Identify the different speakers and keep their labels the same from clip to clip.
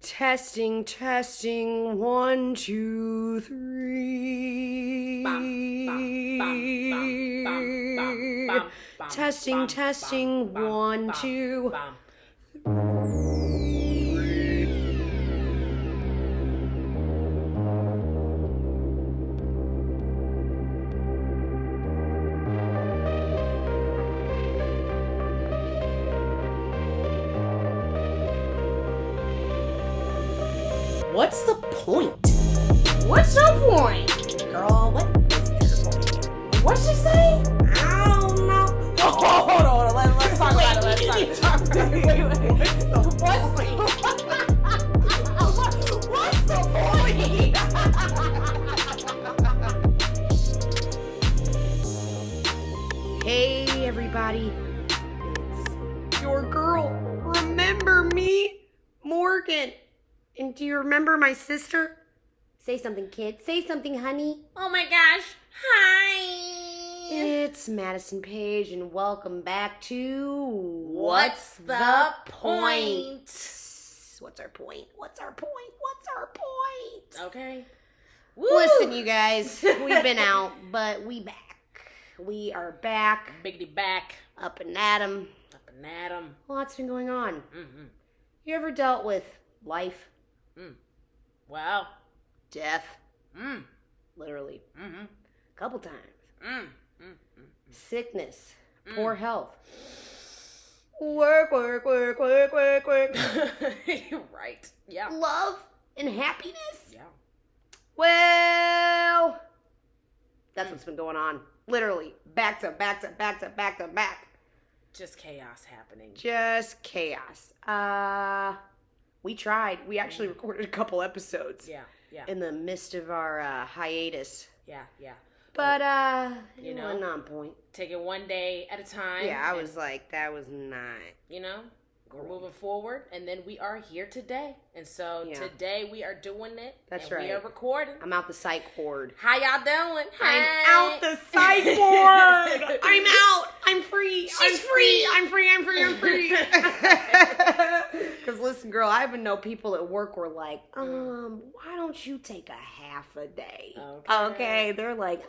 Speaker 1: Testing, 1, 2, 3. Testing, 1, 2. What's the point?
Speaker 2: What's the point?
Speaker 1: Girl, what is their point?
Speaker 2: What'd she say?
Speaker 1: I don't know.
Speaker 2: Oh, hold on. Let's talk about it. Let's talk about it. Wait.
Speaker 1: What's the point? Hey, everybody. It's your girl. Remember me? Morgan. And do you remember my sister? Say something, kid. Say something, honey.
Speaker 2: Oh my gosh. Hi.
Speaker 1: It's Madison Page, and welcome back to
Speaker 2: What's the point?
Speaker 1: What's our point?
Speaker 2: Okay.
Speaker 1: Woo. Listen, you guys, we've been out, but we back. We are back.
Speaker 2: Biggity back.
Speaker 1: Up and at 'em. Lots been going on.
Speaker 2: Mm-hmm.
Speaker 1: You ever dealt with life?
Speaker 2: Wow.
Speaker 1: Death? Literally.
Speaker 2: Mm-hmm.
Speaker 1: A couple times. Sickness. Poor health. Work.
Speaker 2: Right. Yeah.
Speaker 1: Love and happiness.
Speaker 2: Yeah.
Speaker 1: Well, that's what's been going on. Literally. Back to back.
Speaker 2: Just chaos happening.
Speaker 1: Just chaos. We tried. We actually recorded a couple episodes.
Speaker 2: Yeah.
Speaker 1: In the midst of our hiatus.
Speaker 2: Yeah.
Speaker 1: But,
Speaker 2: you know,
Speaker 1: wasn't on point.
Speaker 2: Take it one day at a time.
Speaker 1: Yeah, I was like, that was not.
Speaker 2: You know, we're moving forward, and then we are here today. And so today we are doing it.
Speaker 1: That's
Speaker 2: and
Speaker 1: right.
Speaker 2: We are recording.
Speaker 1: I'm out the psych ward.
Speaker 2: How y'all doing?
Speaker 1: I'm
Speaker 2: Hey.
Speaker 1: out the psych ward. I'm out. I'm free.
Speaker 2: She's free.
Speaker 1: I'm free. Because listen, girl, I even know people at work were like, why don't you take a half a day? Okay. They're like,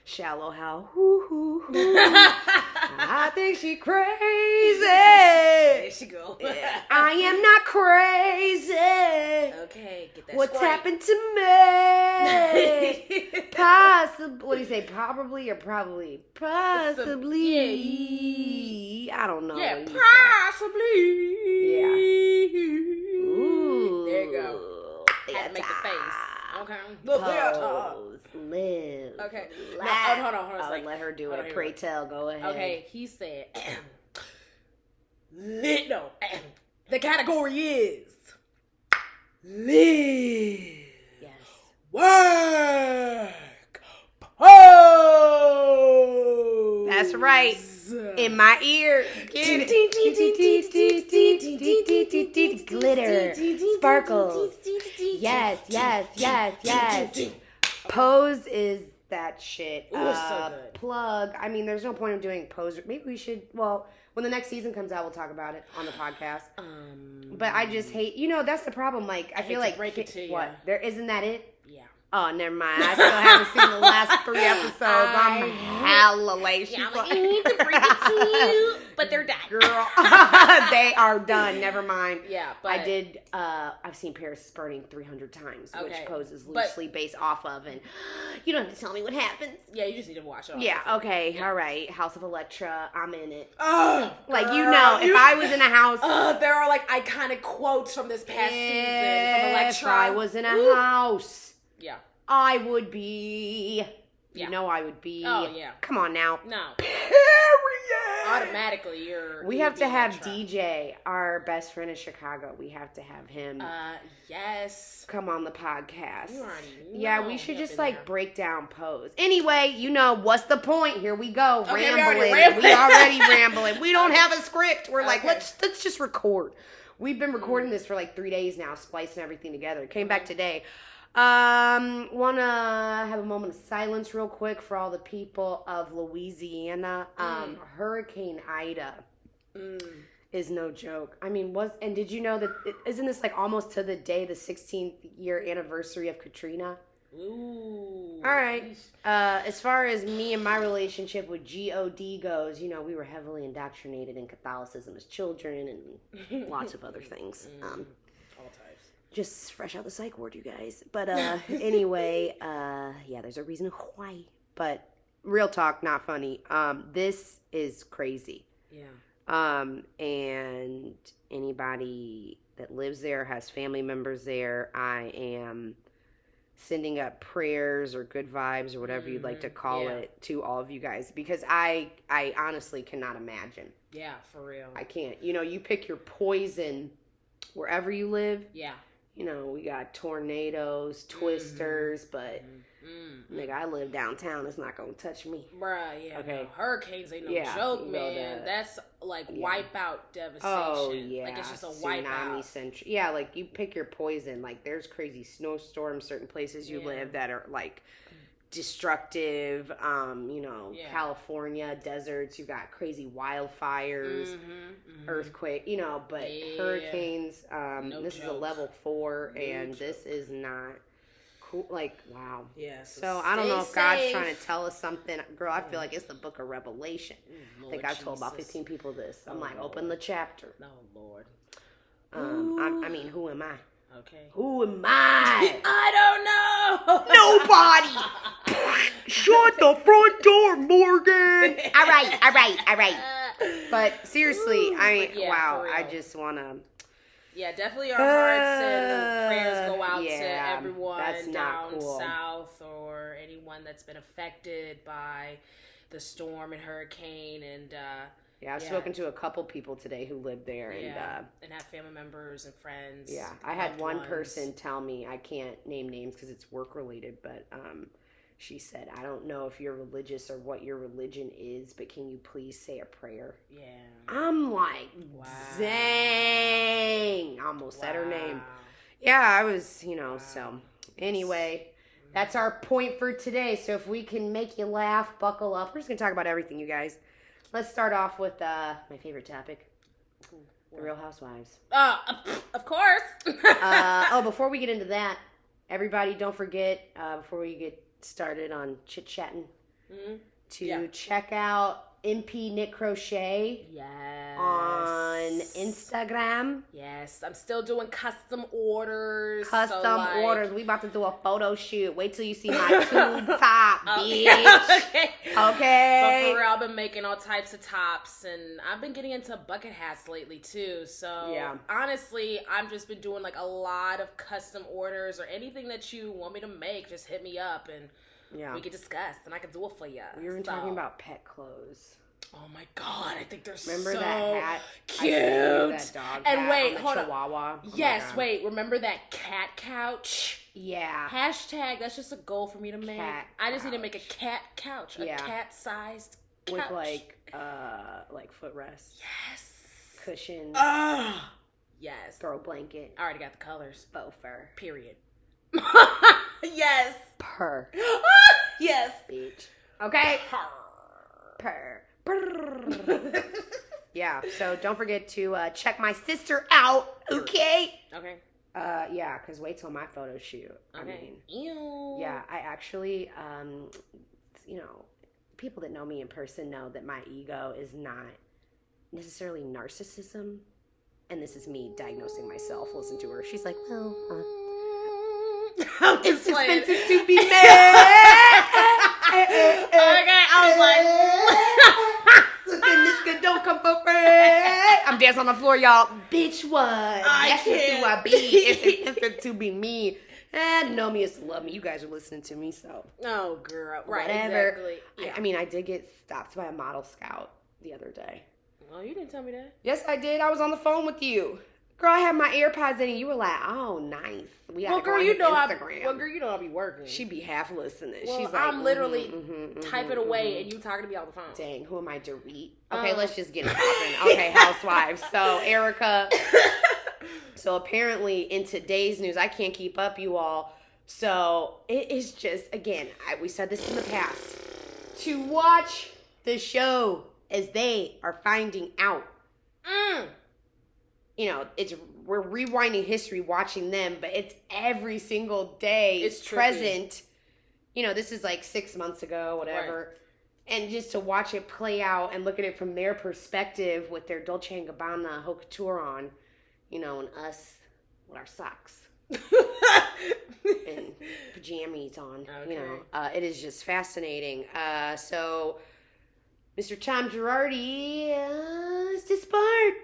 Speaker 1: shallow how? Hoo. I think she crazy.
Speaker 2: There she go.
Speaker 1: Yeah. I am not crazy.
Speaker 2: Okay, get that
Speaker 1: What's
Speaker 2: straight.
Speaker 1: happened to me? Possibly. What do you say? Probably or probably? Possibly. I don't know.
Speaker 2: Yeah,
Speaker 1: what you
Speaker 2: possibly.
Speaker 1: say. Yeah. Ooh.
Speaker 2: There you go. Had to make the face. Okay.
Speaker 1: Pose. Live.
Speaker 2: Okay. No,
Speaker 1: Laugh.
Speaker 2: hold on.
Speaker 1: Oh, let her do it. Pray tell. Go ahead.
Speaker 2: Okay, he said, the category is live.
Speaker 1: Yes.
Speaker 2: Work. Pose.
Speaker 1: That's right. In my ear. Get it. Glitter. Sparkles. Yes. Pose is that shit.
Speaker 2: Ooh, it's so good.
Speaker 1: Plug. I mean, there's no point of doing pose. Maybe we should. Well, when the next season comes out, we'll talk about it on the podcast. But I just hate. That's the problem. Like, I feel like
Speaker 2: break it to you.
Speaker 1: What? There isn't that it?
Speaker 2: Yeah.
Speaker 1: Oh, never mind. I still haven't seen the last 3 episodes. I'm hella late. She's
Speaker 2: Yeah,
Speaker 1: like,
Speaker 2: I need to break it to you, but they're done.
Speaker 1: Girl, they are done. Never mind.
Speaker 2: Yeah, but
Speaker 1: I did. I've seen Paris Burning 300 times, which Pose is loosely based off of, and you don't have to tell me what happens.
Speaker 2: Yeah, you just need to watch it.
Speaker 1: Yeah. Okay. Yeah. All right. House of Electra. I'm in it.
Speaker 2: Oh,
Speaker 1: like girl, if I was in a house,
Speaker 2: there are like iconic quotes from this past season from Electra.
Speaker 1: If I was in a house,
Speaker 2: yeah,
Speaker 1: I would be.
Speaker 2: Yeah.
Speaker 1: You know I would be.
Speaker 2: Oh yeah.
Speaker 1: Come on now.
Speaker 2: No.
Speaker 1: Period.
Speaker 2: Automatically,
Speaker 1: We have to have DJ, our best friend in Chicago. We have to have him.
Speaker 2: Yes.
Speaker 1: Come on the podcast.
Speaker 2: You already know.
Speaker 1: Yeah, we should just break down Pose. Anyway, what's the point? Here we go,
Speaker 2: okay,
Speaker 1: rambling. We already rambling. We don't have a script. We're like, let's just record. We've been recording this for like 3 days now, splicing everything together. Came back today. Want to have a moment of silence real quick for all the people of Louisiana. Hurricane Ida is no joke. I mean, and did you know that, isn't this like almost to the day, the 16th year anniversary of Katrina?
Speaker 2: Ooh.
Speaker 1: All right. As far as me and my relationship with God goes, you know, we were heavily indoctrinated in Catholicism as children and lots of other things.
Speaker 2: All types.
Speaker 1: Just fresh out the psych ward, you guys. But anyway, yeah, there's a reason why. But real talk, not funny. This is crazy.
Speaker 2: Yeah.
Speaker 1: And anybody that lives there, has family members there, I am sending up prayers or good vibes or whatever you'd like to call it to all of you guys, because I honestly cannot imagine.
Speaker 2: Yeah, for real.
Speaker 1: I can't. You know, you pick your poison wherever you live.
Speaker 2: Yeah.
Speaker 1: You know, we got tornadoes, twisters, but nigga, I live downtown. It's not gonna touch me.
Speaker 2: Bruh, yeah.
Speaker 1: Okay.
Speaker 2: No, hurricanes ain't no joke, man. That's like wipeout devastation.
Speaker 1: Oh, yeah.
Speaker 2: Like, it's just a
Speaker 1: Tsunami
Speaker 2: wipeout.
Speaker 1: century. Yeah, like, you pick your poison. Like, there's crazy snowstorms, certain places you live that are, like, destructive. You know, California, deserts. You got crazy wildfires, earthquake, you know, but hurricanes, this is a level 4, and this is not cool. Like, wow.
Speaker 2: Yeah.
Speaker 1: So I don't know if God's trying to tell us something. Girl, I feel like it's the book of Revelation. I think I've told about 15 people this. I'm like, open the chapter.
Speaker 2: Oh, Lord.
Speaker 1: I mean, who am I?
Speaker 2: Okay.
Speaker 1: Who am I?
Speaker 2: I don't know.
Speaker 1: Nobody. Shut the front door, Morgan. All right. But seriously, wow, I just want to.
Speaker 2: Yeah, definitely our hearts and prayers go out to everyone down
Speaker 1: cool.
Speaker 2: south or anyone that's been affected by the storm and hurricane. And
Speaker 1: I've spoken to a couple people today who live there and
Speaker 2: have family members and friends.
Speaker 1: Yeah, I had one person tell me, I can't name names because it's work related, but she said, I don't know if you're religious or what your religion is, but can you please say a prayer?
Speaker 2: Yeah.
Speaker 1: I'm like, dang. I almost said her name. Yeah, I was, you know, so anyway, that's our point for today. So if we can make you laugh, buckle up. We're just going to talk about everything, you guys. Let's start off with my favorite topic, the Real Housewives.
Speaker 2: Of course.
Speaker 1: Before we get into that, everybody don't forget, before we get started on chit-chatting, to check out MP Knit Crochet on Instagram.
Speaker 2: Yes, I'm still doing custom orders.
Speaker 1: Orders. We about to do a photo shoot. Wait till you see my tube top, bitch. Okay.
Speaker 2: But for real, I've been making all types of tops, and I've been getting into bucket hats lately too. So honestly, I've just been doing like a lot of custom orders, or anything that you want me to make, just hit me up and we can discuss, and I can do it for you.
Speaker 1: We were talking about pet clothes.
Speaker 2: Oh my God, I think they're
Speaker 1: remember
Speaker 2: so
Speaker 1: that hat?
Speaker 2: cute.
Speaker 1: That dog
Speaker 2: and
Speaker 1: hat
Speaker 2: wait,
Speaker 1: on
Speaker 2: hold
Speaker 1: Chihuahua.
Speaker 2: on. Yes, wait, remember that cat couch?
Speaker 1: Yeah.
Speaker 2: Hashtag, that's just a goal for me to make. I just need to make a cat couch. A cat-sized couch.
Speaker 1: With like footrests.
Speaker 2: Yes.
Speaker 1: Cushions.
Speaker 2: Yes.
Speaker 1: Throw blanket.
Speaker 2: I already got the colors.
Speaker 1: Faux fur.
Speaker 2: Period. Yes.
Speaker 1: Purr.
Speaker 2: Yes.
Speaker 1: Bitch. Okay? Purr. Yeah, so don't forget to check my sister out, okay?
Speaker 2: Okay.
Speaker 1: Yeah, because wait till my photo shoot.
Speaker 2: Okay.
Speaker 1: Yeah, I actually, you know, people that know me in person know that my ego is not necessarily narcissism. And this is me diagnosing myself. Listen to her. She's like, well, it's expensive to be mad.
Speaker 2: Okay, I was like,
Speaker 1: look at this good, don't come for free. I'm dancing on the floor, y'all. Bitch, what? That's just who I be. It's expensive to be me. And to know me is to love me. You guys are listening to me, so.
Speaker 2: Oh, girl. Right,
Speaker 1: whatever.
Speaker 2: Exactly. Yeah.
Speaker 1: I mean, I did get stopped by a model scout the other day.
Speaker 2: Oh, you didn't tell me that.
Speaker 1: Yes, I did. I was on the phone with you. Girl, I had my AirPods in and you were like, oh, nice. We gotta go on Instagram.
Speaker 2: Girl, you know I'll be working.
Speaker 1: She be half listening.
Speaker 2: Well,
Speaker 1: she's like,
Speaker 2: I'm literally typing away and you talking to me on the phone.
Speaker 1: Dang, who am I to read? Okay, let's just get it popping. Okay, Housewives. So, Erica. So, apparently, in today's news, I can't keep up, you all. So, it is just, again, we said this in the past. To watch the show as they are finding out we're rewinding history watching them, but it's every single day. It's present. This is like 6 months ago, whatever. Right. And just to watch it play out and look at it from their perspective with their Dolce & Gabbana haute couture on, and us with our socks and pajamas on, it is just fascinating. So Mr. Tom Girardi is disbarred.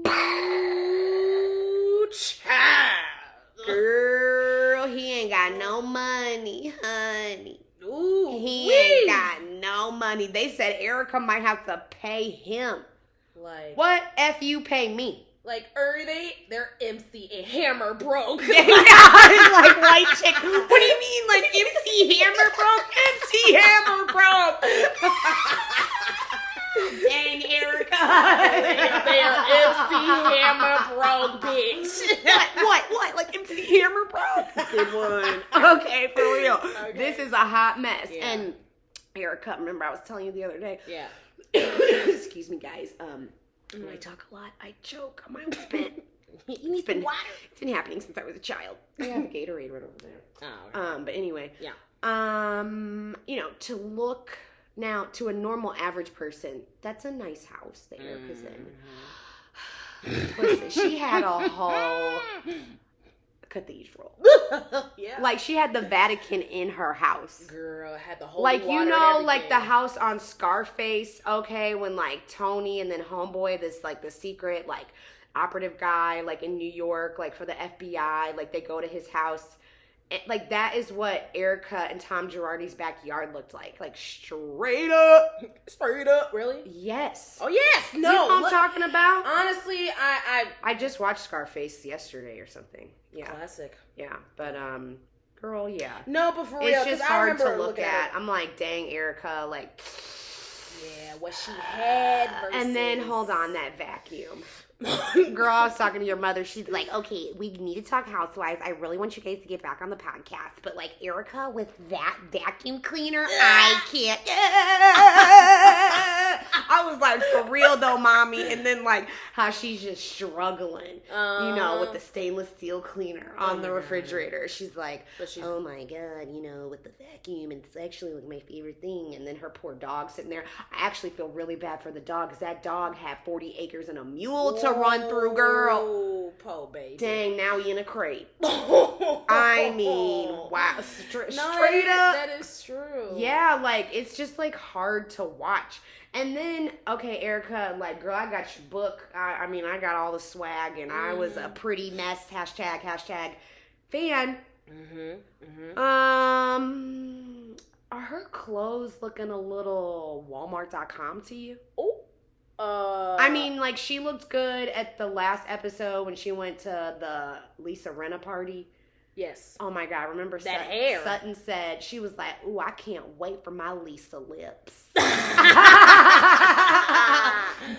Speaker 1: Ooh, child. Girl, he ain't got no money, honey. Ooh, he ain't got no money. They said Erica might have to pay him. Like, what? F you pay me.
Speaker 2: Like, their MC and Hammer broke.
Speaker 1: Yeah, like white chick. What do you mean? Like MC Hammer broke? MC Hammer broke. Dang, Erica.
Speaker 2: They are MC Hammer broke, bitch.
Speaker 1: What? Like MC Hammer broke? Good one. Okay, for real. Okay. This is a hot mess. Yeah. And Erica, remember I was telling you the other day.
Speaker 2: Yeah.
Speaker 1: Excuse me, guys. When I talk a lot, I choke on my own spit.
Speaker 2: You need some water.
Speaker 1: It's been happening since I was a child. I have a Gatorade right over there.
Speaker 2: Oh, okay.
Speaker 1: But anyway.
Speaker 2: Yeah.
Speaker 1: To look now to a normal average person, that's a nice house that Erica's in. Listen, she had a whole cathedral.
Speaker 2: Yeah.
Speaker 1: Like she had the Vatican in her house.
Speaker 2: Girl, had the whole
Speaker 1: like like the house on Scarface, okay, when like Tony and then Homeboy, this like the secret like operative guy like in New York, like for the FBI, like they go to his house. Like that is what Erica and Tom Girardi's backyard looked like straight up.
Speaker 2: Really?
Speaker 1: Yes.
Speaker 2: Oh yes. No,
Speaker 1: you know what I'm talking about?
Speaker 2: Honestly,
Speaker 1: I just watched Scarface yesterday or something. Yeah.
Speaker 2: Classic.
Speaker 1: Yeah, but girl, yeah.
Speaker 2: No, but for real,
Speaker 1: it's just hard to look at. I'm like, dang, Erica, like.
Speaker 2: Yeah, what she had.
Speaker 1: And then hold on, that vacuum. Girl, I was talking to your mother. She's like, okay, we need to talk Housewives. I really want you guys to get back on the podcast. But like Erica with that vacuum cleaner, I can't. I was like, for real though, mommy. And then like how she's just struggling, with the stainless steel cleaner on the refrigerator. She's like, oh my God, with the vacuum. And it's actually like my favorite thing. And then her poor dog sitting there. I actually feel really bad for the dog because that dog had 40 acres and a mule to run through, girl.
Speaker 2: Oh, po baby.
Speaker 1: Dang, now he in a crate. I mean, wow. Straight up.
Speaker 2: That is true.
Speaker 1: Yeah, like, it's just, like, hard to watch. And then, okay, Erica, like, girl, I got your book. I mean, I got all the swag, and I was a pretty mess, hashtag fan. Are her clothes looking a little Walmart.com to you?
Speaker 2: Oh.
Speaker 1: I mean, like, she looked good at the last episode when she went to the Lisa Rinna party.
Speaker 2: Yes.
Speaker 1: Oh, my God. Remember
Speaker 2: that hair.
Speaker 1: Sutton said, she was like, ooh, I can't wait for my Lisa lips.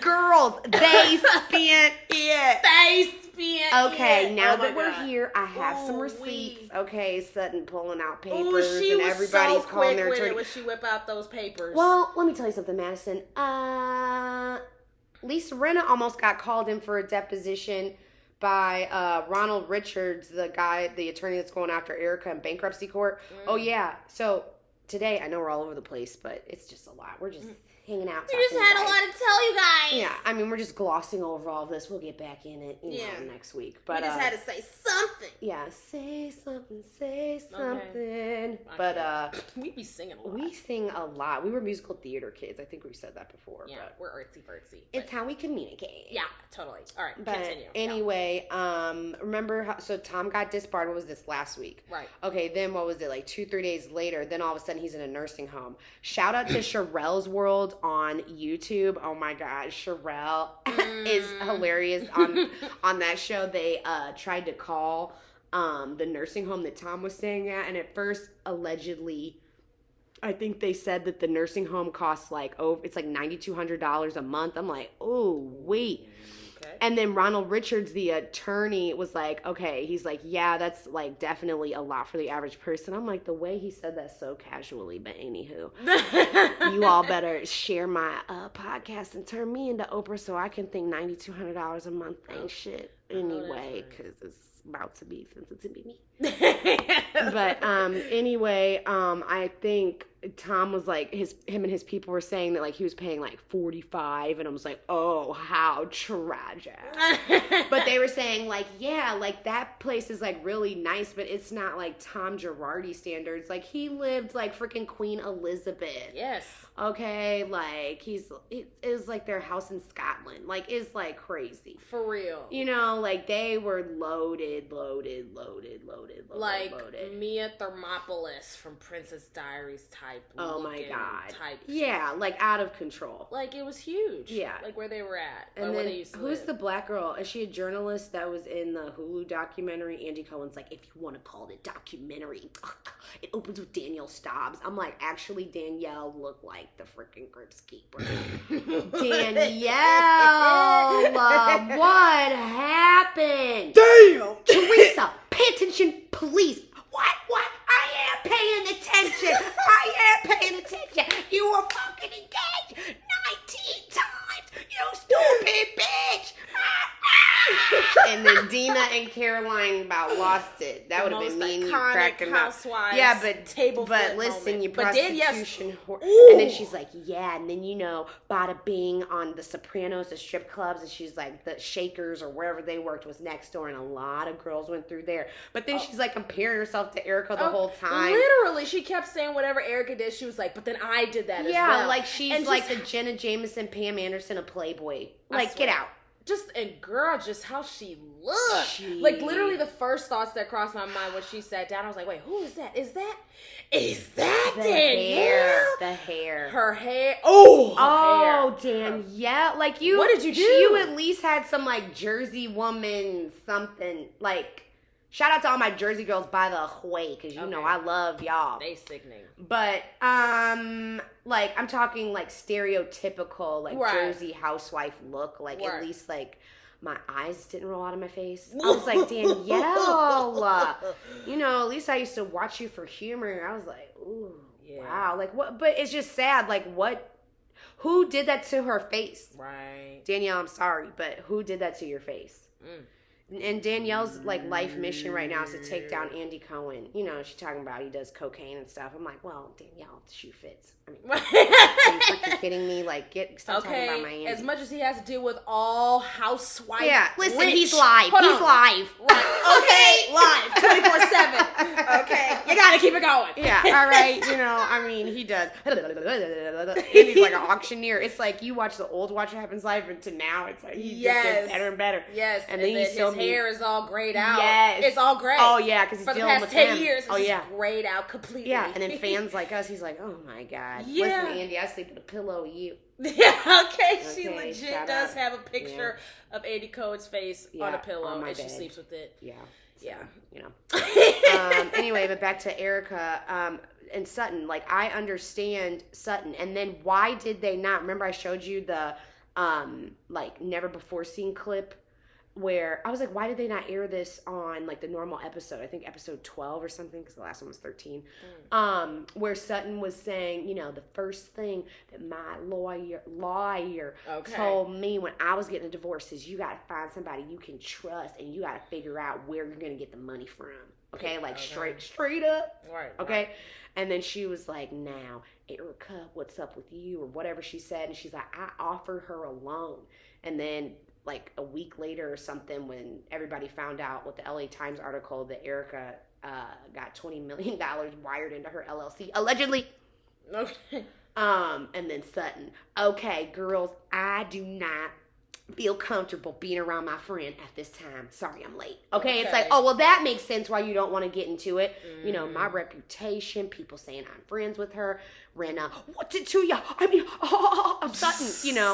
Speaker 1: Girls, they spent it. Okay, now that we're here, I have some receipts. Okay, Sutton pulling out papers and everybody's calling their attorney.
Speaker 2: When she whip out those papers.
Speaker 1: Well, let me tell you something, Madison. Lisa Rinna almost got called in for a deposition by Ronald Richards, the attorney that's going after Erica in bankruptcy court. Oh, yeah. So today, I know we're all over the place, but it's just a lot. We're just hanging out.
Speaker 2: We just had a lot to tell you guys.
Speaker 1: Yeah, I mean, we're just glossing over all of this. We'll get back in it, next week. But
Speaker 2: we just had to say something.
Speaker 1: Yeah, say something. Okay. But
Speaker 2: we be singing a lot.
Speaker 1: We sing a lot. We were musical theater kids. I think we've said that before.
Speaker 2: Yeah,
Speaker 1: but
Speaker 2: we're artsy-fartsy.
Speaker 1: It's how we communicate.
Speaker 2: Yeah, totally. All right,
Speaker 1: but
Speaker 2: continue.
Speaker 1: Anyway, remember so Tom got disbarred. What was this, last week?
Speaker 2: Right.
Speaker 1: Okay, then what was it, like 2-3 days later, then all of a sudden he's in a nursing home. Shout out to Sherelle's World on YouTube. Oh my God, Sherelle is hilarious on that show. They tried to call the nursing home that Tom was staying at, and at first, allegedly, I think they said that the nursing home costs it's like $9,200 a month. I'm like, oh wait,
Speaker 2: Okay.
Speaker 1: And then Ronald Richards, the attorney, was like, okay, he's like, yeah, that's like definitely a lot for the average person. I'm like, the way he said that so casually, but anywho, you all better share my podcast and turn me into Oprah so I can think $9,200 a month ain't shit anyway, because it's about to be since it's to be me. But anyway, I think Tom was like him and his people were saying that like he was paying like $45, and I was like, oh, how tragic. But they were saying like, yeah, like that place is like really nice, but it's not like Tom Girardi standards. Like he lived like freaking Queen Elizabeth.
Speaker 2: Yes.
Speaker 1: Okay, like it is like their house in Scotland. Like it's like crazy.
Speaker 2: For real.
Speaker 1: You know, like they were loaded.
Speaker 2: Like Mia Thermopolis from Princess Diaries type.
Speaker 1: Oh my God.
Speaker 2: Type.
Speaker 1: Yeah, like out of control.
Speaker 2: Like it was huge.
Speaker 1: Yeah.
Speaker 2: Like where they were at.
Speaker 1: And
Speaker 2: where
Speaker 1: then
Speaker 2: they used to
Speaker 1: who's
Speaker 2: live.
Speaker 1: the black girl? Is she a journalist that was in the Hulu documentary? Andy Cohen's like, if you want to call it a documentary, it opens with Danielle Staubs. I'm like, actually, Danielle looked like the freaking Crypts Keeper. Danielle, what happened?
Speaker 2: Damn!
Speaker 1: Teresa, pay attention, please. What? I am paying attention. You were fucking engaged 19 times, you stupid bitch. And then Dina and Caroline about lost it. That would have been me and you cracking up.
Speaker 2: Housewives.
Speaker 1: Yeah, but listen,
Speaker 2: moment.
Speaker 1: you
Speaker 2: But
Speaker 1: prostitution whore. And then she's like, yeah, and then bada bing on The Sopranos, the strip clubs, and she's like, the Shakers or wherever they worked was next door, and a lot of girls went through there. But then she's like comparing herself to Erica the whole time.
Speaker 2: Literally, she kept saying whatever Erica did. She was like, but then I did that as well.
Speaker 1: Yeah, like she's like the Jenna Jameson, Pam Anderson of Playboy. Like, get out.
Speaker 2: Just how she looked. Like, literally the first thoughts that crossed my mind when she sat down, I was like, wait, who is that? Is that
Speaker 1: the
Speaker 2: Danielle?
Speaker 1: The hair.
Speaker 2: Her hair.
Speaker 1: Oh, Danielle. Like, you.
Speaker 2: What did you do?
Speaker 1: You at least had some, like, Jersey woman something. Like, shout out to all my Jersey girls, by the way, because you know I love y'all.
Speaker 2: They sickening.
Speaker 1: But, like, I'm talking, like, stereotypical, like, Jersey housewife look. Like, at least, like, my eyes didn't roll out of my face. I was like, Danielle. At least I used to watch you for humor. I was like, ooh, wow. Like, what? But it's just sad. Like, what? Who did that to her face?
Speaker 2: Right.
Speaker 1: Danielle, I'm sorry, but who did that to your face? And Danielle's, like, life mission right now is to take down Andy Cohen. You know, she's talking about he does cocaine and stuff. I'm like, well, Danielle, the shoe fits. I mean, are you freaking kidding me? Like, stop talking about my Andy.
Speaker 2: As much as he has to deal with all housewives.
Speaker 1: Yeah, listen, he's live. He's live.
Speaker 2: Right. Okay, live, 24/7. Okay, you gotta keep it going.
Speaker 1: Yeah, all right. I mean, he does. And he's like an auctioneer. It's like you watch the old Watch What Happens Live, and to now, it's like he just gets better and better.
Speaker 2: Yes,
Speaker 1: and then
Speaker 2: his hair is all grayed out.
Speaker 1: Yes,
Speaker 2: it's all gray.
Speaker 1: Oh yeah, because he's dealing with
Speaker 2: for the past 10 years. It's
Speaker 1: just
Speaker 2: grayed out completely.
Speaker 1: Yeah, and then fans like us, he's like, oh my God. Yeah. Listen, Andy, I sleep with a pillow of you.
Speaker 2: Yeah, okay. She legit does have a picture of Andy Cohen's face on a pillow, and she sleeps with it.
Speaker 1: Yeah.
Speaker 2: So,
Speaker 1: yeah. Anyway, but back to Erica and Sutton. Like, I understand Sutton. And then why did they not? Remember I showed you the, like, never before seen clip where I was like, why did they not air this on, like, the normal episode? I think episode 12 or something, because the last one was 13. Where Sutton was saying, the first thing that my lawyer told me when I was getting a divorce is you got to find somebody you can trust, and you got to figure out where you're going to get the money from. Okay? Like, straight up.
Speaker 2: Right.
Speaker 1: Okay?
Speaker 2: Right.
Speaker 1: And then she was like, now, Erica, what's up with you? Or whatever she said. And she's like, I offered her a loan. And then, like a week later or something, when everybody found out with the LA Times article that Erica got $20 million wired into her LLC, allegedly.
Speaker 2: Okay.
Speaker 1: And then Sutton, okay, girls, I do not feel comfortable being around my friend at this time. Sorry, I'm late. Okay, it's like, oh, well, that makes sense why you don't want to get into it. My reputation, people saying I'm friends with her. Renna, what's it to ya? I mean, I'm Sutton,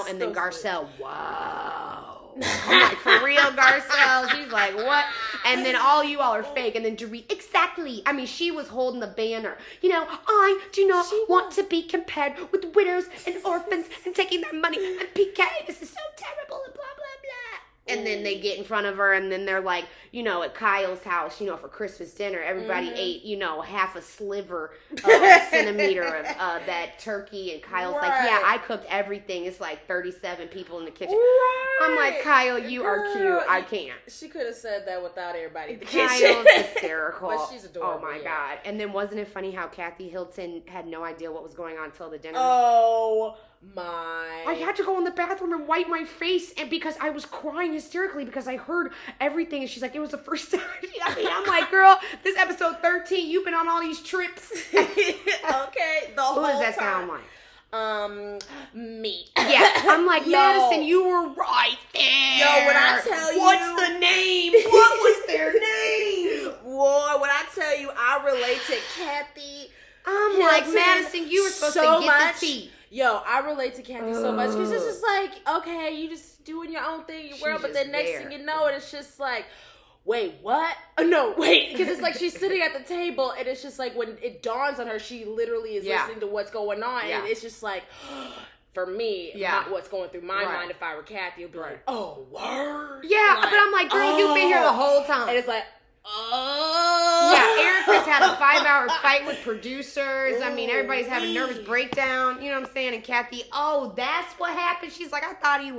Speaker 1: and then Garcelle, wow. I'm like, for real, Garcelle? She's like, what? And then all you all are fake. And then Dorit, exactly. I mean, she was holding the banner. I do not want to be compared with widows and orphans and taking their money and PK. This is so terrible and blah, blah, blah. And then they get in front of her, and then they're like, at Kyle's house, for Christmas dinner, everybody ate, half a sliver of a centimeter of that turkey. And Kyle's like, yeah, I cooked everything. It's like 37 people in the kitchen. Right. I'm like, Kyle, you are cute. I can't.
Speaker 2: She could have said that without everybody in the
Speaker 1: kitchen. Kyle's hysterical.
Speaker 2: But she's adorable.
Speaker 1: Oh, my God. And then wasn't it funny how Kathy Hilton had no idea what was going on until the dinner?
Speaker 2: Oh, my.
Speaker 1: I had to go in the bathroom and wipe my face, and because I was crying hysterically because I heard everything, and she's like, it was the first time. I'm like, girl, this episode 13, you've been on all these trips.
Speaker 2: Okay, the whole
Speaker 1: Who does that
Speaker 2: time.
Speaker 1: sound like?
Speaker 2: Me.
Speaker 1: Yeah, I'm like, Madison, you were right there.
Speaker 2: Yo, when I tell you.
Speaker 1: What's the name? What was their name?
Speaker 2: Boy, when I tell you I relate to Kathy.
Speaker 1: I'm like, Madison, you were supposed to get the tea.
Speaker 2: Yo, I relate to Kathy so much because it's just like, okay, you just doing your own thing in your world, but then next thing you know, it's just like, wait, what? No, wait, because it's like she's sitting at the table, and it's just like when it dawns on her, she literally is listening to what's going on, and it's just like, for me, what's going through my mind if I were Kathy, it would be like, oh, word?
Speaker 1: Yeah, like, but I'm like, girl, you've been here the whole time.
Speaker 2: And it's like,
Speaker 1: yeah, Erica's had a 5-hour fight with producers. I mean, everybody's having a nervous breakdown. You know what I'm saying? And Kathy, that's what happened. She's like, I thought he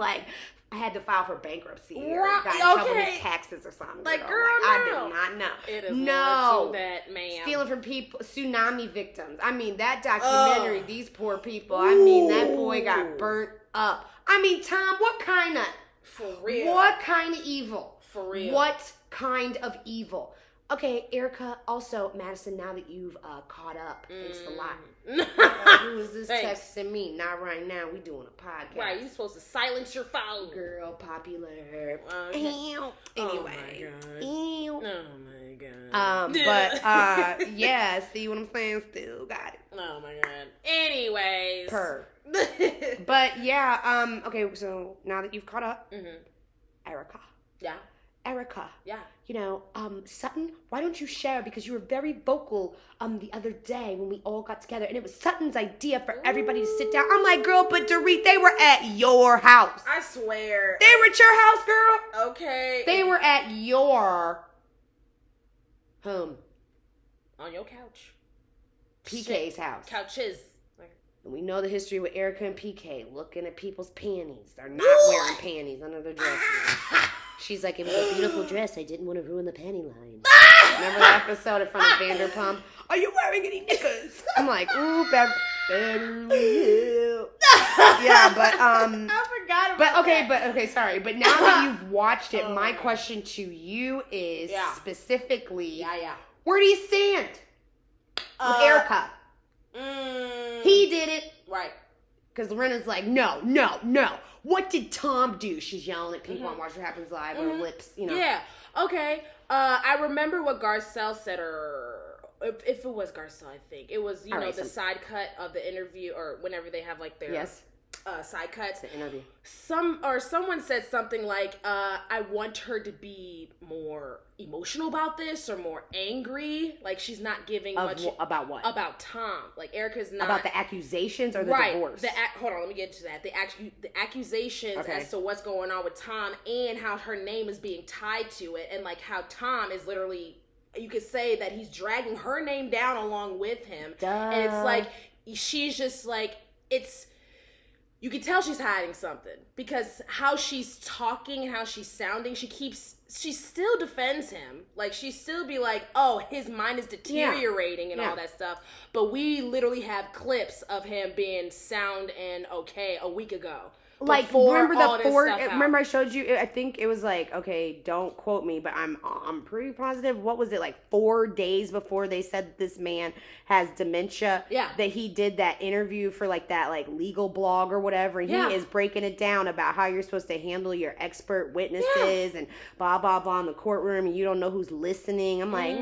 Speaker 1: I had to file for bankruptcy or got in trouble with his taxes or something.
Speaker 2: Like, girl,
Speaker 1: I did not know.
Speaker 2: It is more to that, ma'am.
Speaker 1: Stealing from people, tsunami victims. I mean, that documentary, these poor people. I mean, that boy got burnt up. I mean, Tom, what kind of...
Speaker 2: For real.
Speaker 1: What kind of evil?
Speaker 2: For real.
Speaker 1: What kind of evil? Okay, Erica, also, Madison, now that you've caught up, thanks a lot. Who is this texting me? Not right now. We doing a podcast.
Speaker 2: Right, you supposed to silence your phone.
Speaker 1: Girl, popular.
Speaker 2: Okay.
Speaker 1: Anyway.
Speaker 2: Oh, my God.
Speaker 1: But, yeah, see what I'm saying? Still got it.
Speaker 2: Oh, my God. Anyways.
Speaker 1: But, yeah, okay, so now that you've caught up, Erica.
Speaker 2: Yeah.
Speaker 1: Erica.
Speaker 2: Yeah.
Speaker 1: Sutton, why don't you share? Because you were very vocal the other day when we all got together, and it was Sutton's idea for everybody to sit down. I'm like, girl, but Dorit, they were at your house.
Speaker 2: I swear.
Speaker 1: They were at your house, girl.
Speaker 2: Okay.
Speaker 1: They were at your home.
Speaker 2: On your couch.
Speaker 1: PK's house.
Speaker 2: Couches.
Speaker 1: And we know the history with Erica and PK, looking at people's panties. They're not wearing panties under their dresses. She's like, it was a beautiful dress. I didn't want to ruin the panty line. Remember that episode in front of Vanderpump? Are you wearing any knickers? I'm like, ooh, Beverly. Yeah, but
Speaker 2: I forgot about that.
Speaker 1: Okay, sorry. But now that you've watched it, my question to you is specifically, where do you stand with Erica? He did it.
Speaker 2: Right.
Speaker 1: Because Lorena's like, no. What did Tom do? She's yelling at people on Watch What Happens Live with her lips,
Speaker 2: Yeah. Okay. I remember what Garcelle said, or if it was Garcelle, I think. It was, the side cut of the interview, or whenever they have, like, their side cuts.
Speaker 1: The interview.
Speaker 2: Someone said something like, I want her to be more emotional about this, or more angry. Like, she's not giving much.
Speaker 1: About what?
Speaker 2: About Tom. Like, Erica's not.
Speaker 1: About the accusations or the divorce?
Speaker 2: Hold on, let me get to that. The accusations as to what's going on with Tom, and how her name is being tied to it, and, like, how Tom is literally, you could say that he's dragging her name down along with him.
Speaker 1: Duh.
Speaker 2: And it's like, she's just like, you can tell she's hiding something, because how she's talking and how she's sounding, she still defends him. Like, she still be like, oh, his mind is deteriorating and all that stuff. But we literally have clips of him being sound and okay a week ago.
Speaker 1: Like, remember I showed you, I think it was like, okay, don't quote me, but I'm pretty positive. What was it, like 4 days before they said this man has dementia?
Speaker 2: Yeah.
Speaker 1: That he did that interview for like that like legal blog or whatever. And he is breaking it down about how you're supposed to handle your expert witnesses and blah, blah, blah in the courtroom, and you don't know who's listening. I'm like,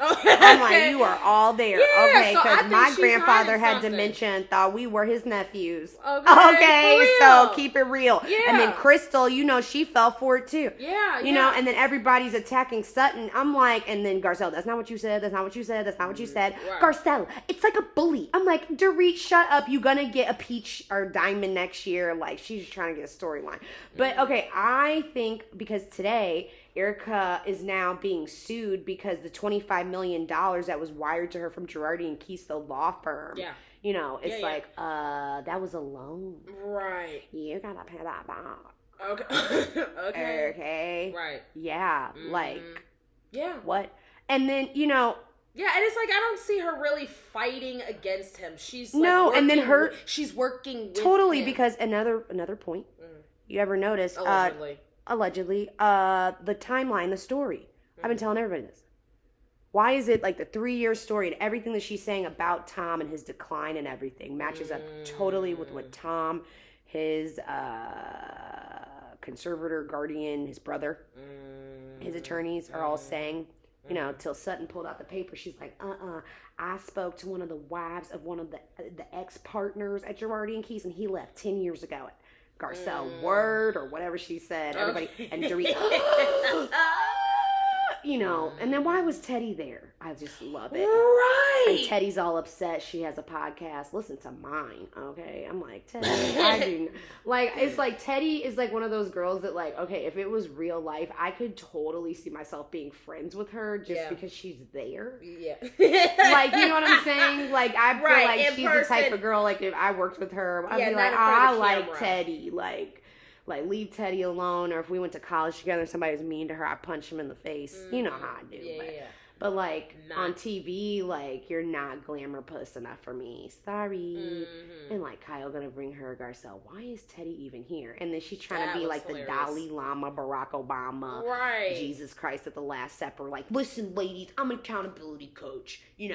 Speaker 1: I'm like, you are all there.
Speaker 2: Yeah,
Speaker 1: okay, because
Speaker 2: so
Speaker 1: my grandfather had dementia and thought we were his nephews.
Speaker 2: Okay,
Speaker 1: so keep it real.
Speaker 2: Yeah.
Speaker 1: And then Crystal, she fell for it too.
Speaker 2: Yeah,
Speaker 1: You know, and then everybody's attacking Sutton. I'm like, and then Garcelle, that's not what you said. That's not what you said. That's not what you said. Right. Garcelle, it's like a bully. I'm like, Dorit, shut up. You gonna get a peach or diamond next year. Like, she's trying to get a storyline. But okay, I think because today Erica is now being sued because the $25 million that was wired to her from Girardi and Keith, law firm. Yeah. It's that was a loan.
Speaker 2: Right.
Speaker 1: You gotta pay that back.
Speaker 2: Okay.
Speaker 1: Okay.
Speaker 2: Right.
Speaker 1: Yeah.
Speaker 2: Yeah.
Speaker 1: What? And then,
Speaker 2: Yeah, and it's like I don't see her really fighting against him. She's
Speaker 1: and then
Speaker 2: she's working with
Speaker 1: totally
Speaker 2: him.
Speaker 1: Because another point. You ever notice? Allegedly, the timeline, the story. I've been telling everybody this. Why is it like the 3-year story and everything that she's saying about Tom and his decline and everything matches up totally with what Tom, his conservator, guardian, his brother, his attorneys are all saying? Till Sutton pulled out the paper, she's like, I spoke to one of the wives of one of the ex-partners at Girardi and Keys, and he left 10 years ago. Garcelle word or whatever she said. Everybody and Dorit, and then why was Teddy there? I just love it.
Speaker 2: Right.
Speaker 1: And Teddy's all upset. She has a podcast. Listen to mine, okay? I'm like, Teddy, I do. It's like Teddy is like one of those girls that okay, if it was real life, I could totally see myself being friends with her just because she's there.
Speaker 2: Yeah.
Speaker 1: You know what I'm saying? I feel like she's the type of girl, if I worked with her, I'd be like, I like Teddy. Leave Teddy alone, or if we went to college together and somebody was mean to her, I punch him in the face. You know how I do. But on TV, you're not glamour puss enough for me. Sorry. And Kyle gonna bring her Garcelle. Why is Teddy even here? And then she's trying to be the Dalai Lama, Barack Obama, Jesus Christ at the Last Supper. Listen, ladies, I'm an accountability coach. Okay. You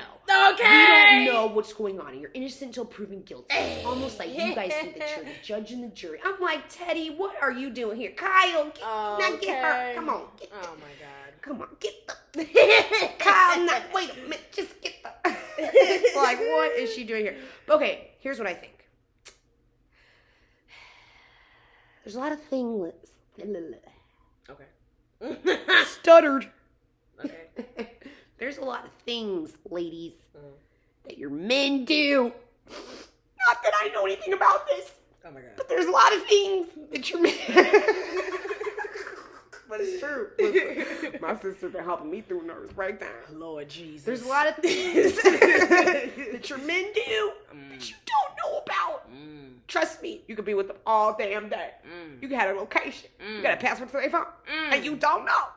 Speaker 1: don't know what's going on. You're innocent until proven guilty. It's almost like you guys think that you're the judge and the jury. I'm like, Teddy, what are you doing here? Kyle, get her. Come on. Oh my God. Come on, get the Kyle. Wait a minute, just get the. What is she doing here? Okay, here's what I think. There's a lot of things.
Speaker 2: Okay.
Speaker 1: Stuttered.
Speaker 2: Okay.
Speaker 1: There's a lot of things, ladies, that your men do. Not that I know anything about this.
Speaker 2: Oh my God.
Speaker 1: But there's a lot of things that your men. But it's true. Listen, my sister's been helping me through nervous breakdown.
Speaker 2: Lord Jesus.
Speaker 1: There's a lot of things that your men do that you don't know about. Trust me, you could be with them all damn day. You can have a location. You got a password to their phone. And you don't know.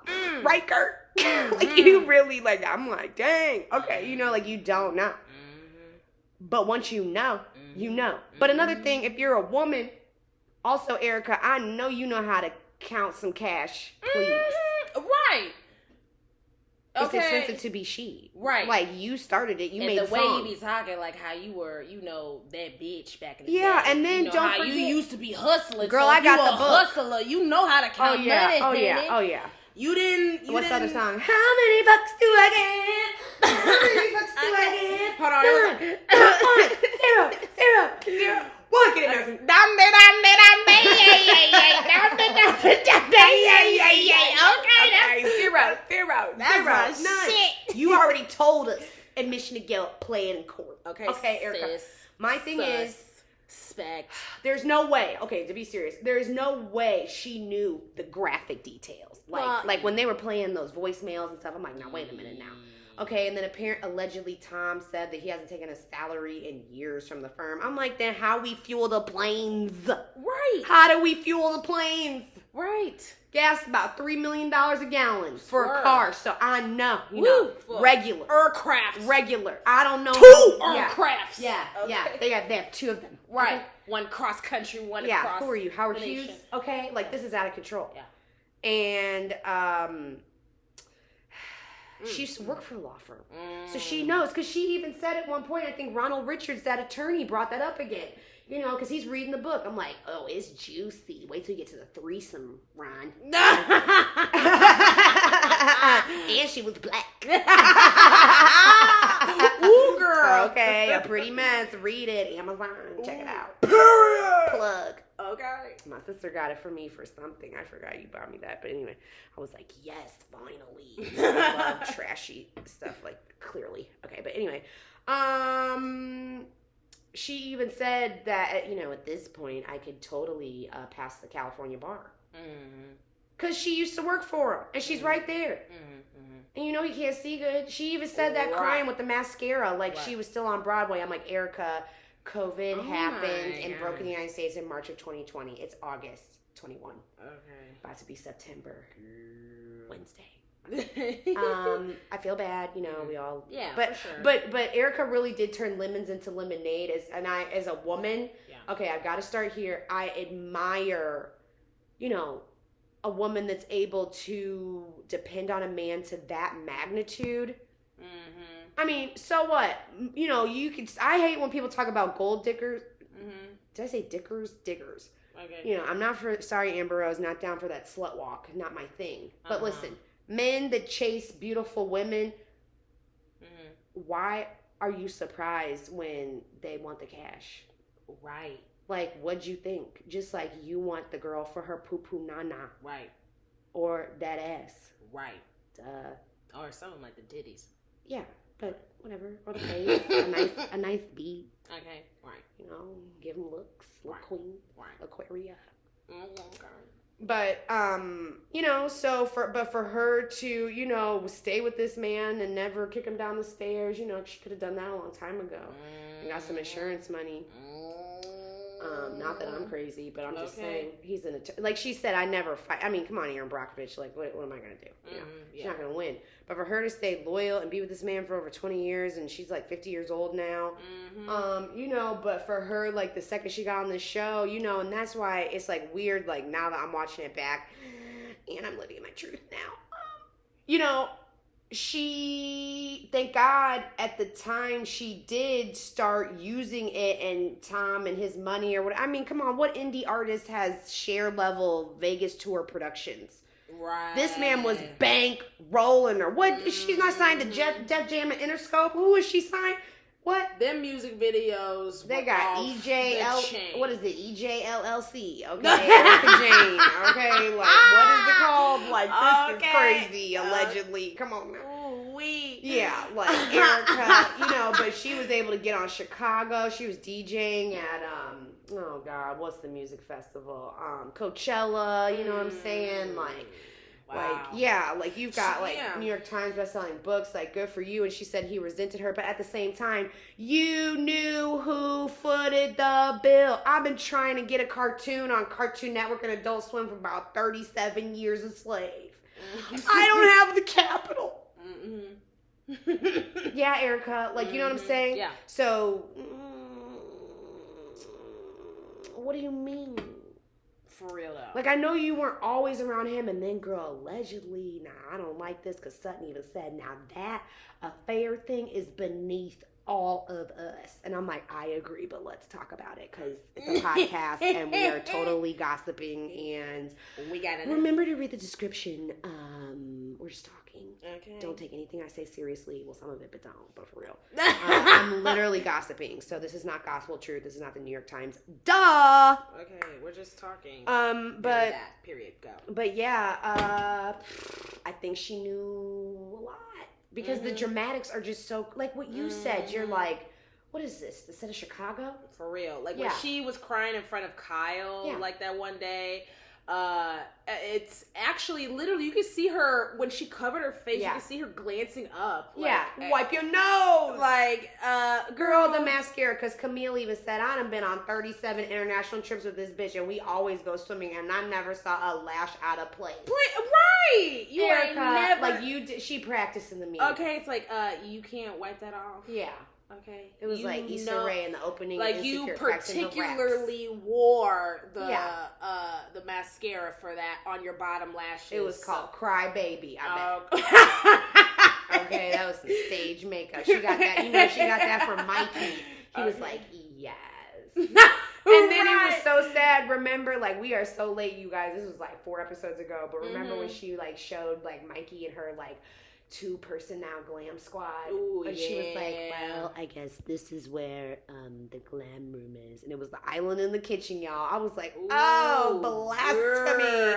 Speaker 1: Right, Kurt? You really, I'm like, dang. Okay, you don't know. But once you know, you know. But another thing, if you're a woman, also, Erica, I know you know how to count some cash, please.
Speaker 2: Right.
Speaker 1: It's expensive to be she.
Speaker 2: Right.
Speaker 1: You started it. You
Speaker 2: and
Speaker 1: made
Speaker 2: the way
Speaker 1: songs.
Speaker 2: you be talking, how you were, that bitch back in the day.
Speaker 1: Yeah, and then don't
Speaker 2: how
Speaker 1: forget.
Speaker 2: you used to be hustling.
Speaker 1: Girl,
Speaker 2: so
Speaker 1: I got
Speaker 2: you
Speaker 1: the
Speaker 2: a
Speaker 1: book.
Speaker 2: hustler. You know how to count money.
Speaker 1: Oh, yeah. Oh, yeah.
Speaker 2: You didn't.
Speaker 1: What's the other song? How many bucks do I get? How many bucks do I get?
Speaker 2: Hold on.
Speaker 1: 1, 0, 0, 0. One, get it, Nelson. Zero. That's my shit. You already told us admission to guilt, play it in court. Okay, Erica. My thing is, there's no way. Okay, to be serious, there is no way she knew the graphic details. Like when they were playing those voicemails and stuff. I'm like, now wait a minute now. Okay, and then allegedly Tom said that he hasn't taken a salary in years from the firm. I'm like, then how we fuel the planes?
Speaker 2: Right.
Speaker 1: How do we fuel the planes?
Speaker 2: Right.
Speaker 1: Gas about $3 million a gallon for a car. So I know, regular.
Speaker 2: Aircraft.
Speaker 1: Regular. I don't know.
Speaker 2: 2 aircrafts.
Speaker 1: Yeah,
Speaker 2: okay.
Speaker 1: Yeah. They have 2 of them.
Speaker 2: Right.
Speaker 1: Okay.
Speaker 2: One cross country, one across.
Speaker 1: Yeah, who are you? Howard Hughes? Okay, this is out of control. Yeah. And, she used to work for a law firm. So she knows, because she even said at one point, I think Ronald Richards, that attorney, brought that up again. Because he's reading the book. I'm like, oh, it's juicy. Wait till you get to the threesome, Ron. And she was black.
Speaker 2: Ooh, girl.
Speaker 1: Okay, A Pretty Mess. Read it. Amazon. Check it out.
Speaker 2: Period.
Speaker 1: Plug.
Speaker 2: Okay.
Speaker 1: My sister got it for me for something. I forgot you bought me that. But anyway, I was like, yes, finally. I love trashy stuff, like, clearly. Okay, but anyway. She even said that, at this point, I could totally pass the California bar. Mm-hmm. Because she used to work for him. And she's right there. Mm-hmm. And you can't see good. She even said that crying with the mascara. Like, she was still on Broadway. I'm like, Erica, COVID happened and broke in the United States in March of 2020. It's August 21. Okay. About to be September. Wednesday. I feel bad, we all. Yeah, but for sure. But Erica really did turn lemons into lemonade. As a woman, okay, I've got to start here. I admire, a woman that's able to depend on a man to that magnitude. Mm-hmm. I mean, so what? You could. I hate when people talk about gold diggers. Mm-hmm. Did I say diggers? Diggers. Okay. I'm not for. Sorry, Amber Rose, not down for that slut walk. Not my thing. But listen. Men that chase beautiful women, why are you surprised when they want the cash? Right. Like, what'd you think? Just like you want the girl for her poo-poo nana. Right. Or that ass. Right. Duh.
Speaker 2: Or something like the titties.
Speaker 1: Yeah, but whatever. Or the face. a nice beat.
Speaker 2: Okay, right.
Speaker 1: Give them looks. Look queen. Right. Aquaria.
Speaker 2: Okay.
Speaker 1: But, for her to, stay with this man and never kick him down the stairs, she could have done that a long time ago and got some insurance money. Not that I'm crazy, but I'm just saying he's like she said, I never fight. I mean, come on, Aaron Brockovich. Like, what am I going to do? She's not going to win. But for her to stay loyal and be with this man for over 20 years, and she's like 50 years old now, but for her, like, the second she got on this show, and that's why it's, like, weird, like, now that I'm watching it back, and I'm living my truth now, she, thank God, at the time she did start using it, and Tom and his money or what. I mean, come on, what indie artist has share level Vegas tour productions? Right. This man was bank rolling her. What? She's not signed to Def Jam and Interscope. Who is she signed? What?
Speaker 2: Them music videos.
Speaker 1: They got EJL. What is it? EJLLC. Okay, Erica Jane. Okay, like what is it called? Like this is crazy. Allegedly. Come on now. Yeah, like Erica. But she was able to get on Chicago. She was DJing at oh God, what's the music festival? Coachella. You know what I'm saying? Like. Wow. Like you've got New York Times bestselling books, like good for you. And she said he resented her, but at the same time, you knew who footed the bill. I've been trying to get a cartoon on Cartoon Network and Adult Swim for about 37 years a slave. I don't have the capital. Yeah, Erica, like you know what I'm saying? Yeah. So, what do you mean?
Speaker 2: For real though.
Speaker 1: Like, I know you weren't always around him, and then, girl, allegedly, I don't like this, because Sutton even said, now that affair thing is beneath all of us. And I'm like, I agree, but let's talk about it, because it's a podcast, and we are totally gossiping, and
Speaker 2: we gotta
Speaker 1: remember to read the description. We're just talking. Okay. Don't take anything I say seriously. Well, some of it, but don't. But for real. I'm literally gossiping. So this is not gospel truth. This is not the New York Times. Duh!
Speaker 2: Okay, we're just talking.
Speaker 1: But...
Speaker 2: Period. Go.
Speaker 1: But yeah, I think she knew a lot. Because the dramatics are just so... Like what you said, you're like... What is this? The set of Chicago?
Speaker 2: For real. Like when she was crying in front of Kyle, like that one day... it's actually literally you can see her when she covered her face. You can see her glancing up.
Speaker 1: Like, wipe your nose. Like, girl, the mascara. Because Camille even said, I done been on 37 international trips with this bitch, and we always go swimming, and I never saw a lash out of place.
Speaker 2: Right, you
Speaker 1: Erica,
Speaker 2: ain't never
Speaker 1: like you did. She practiced in the meeting.
Speaker 2: Okay, it's like you can't wipe that off.
Speaker 1: Yeah.
Speaker 2: Okay.
Speaker 1: It was like Issa Rae in the opening.
Speaker 2: Like you particularly wore the mascara for that on your bottom lashes.
Speaker 1: It was called Cry Baby, I bet. Okay, that was some stage makeup. She got that. She got that from Mikey. He was like, yes. And then it was so sad. Remember, like, we are so late, you guys. This was like 4 episodes ago. But remember when she like showed like Mikey and her like 2-person now glam squad.
Speaker 2: Ooh,
Speaker 1: and she was like, well, I guess this is where the glam room is. And it was the island in the kitchen, y'all. I was like, oh, blasphemy.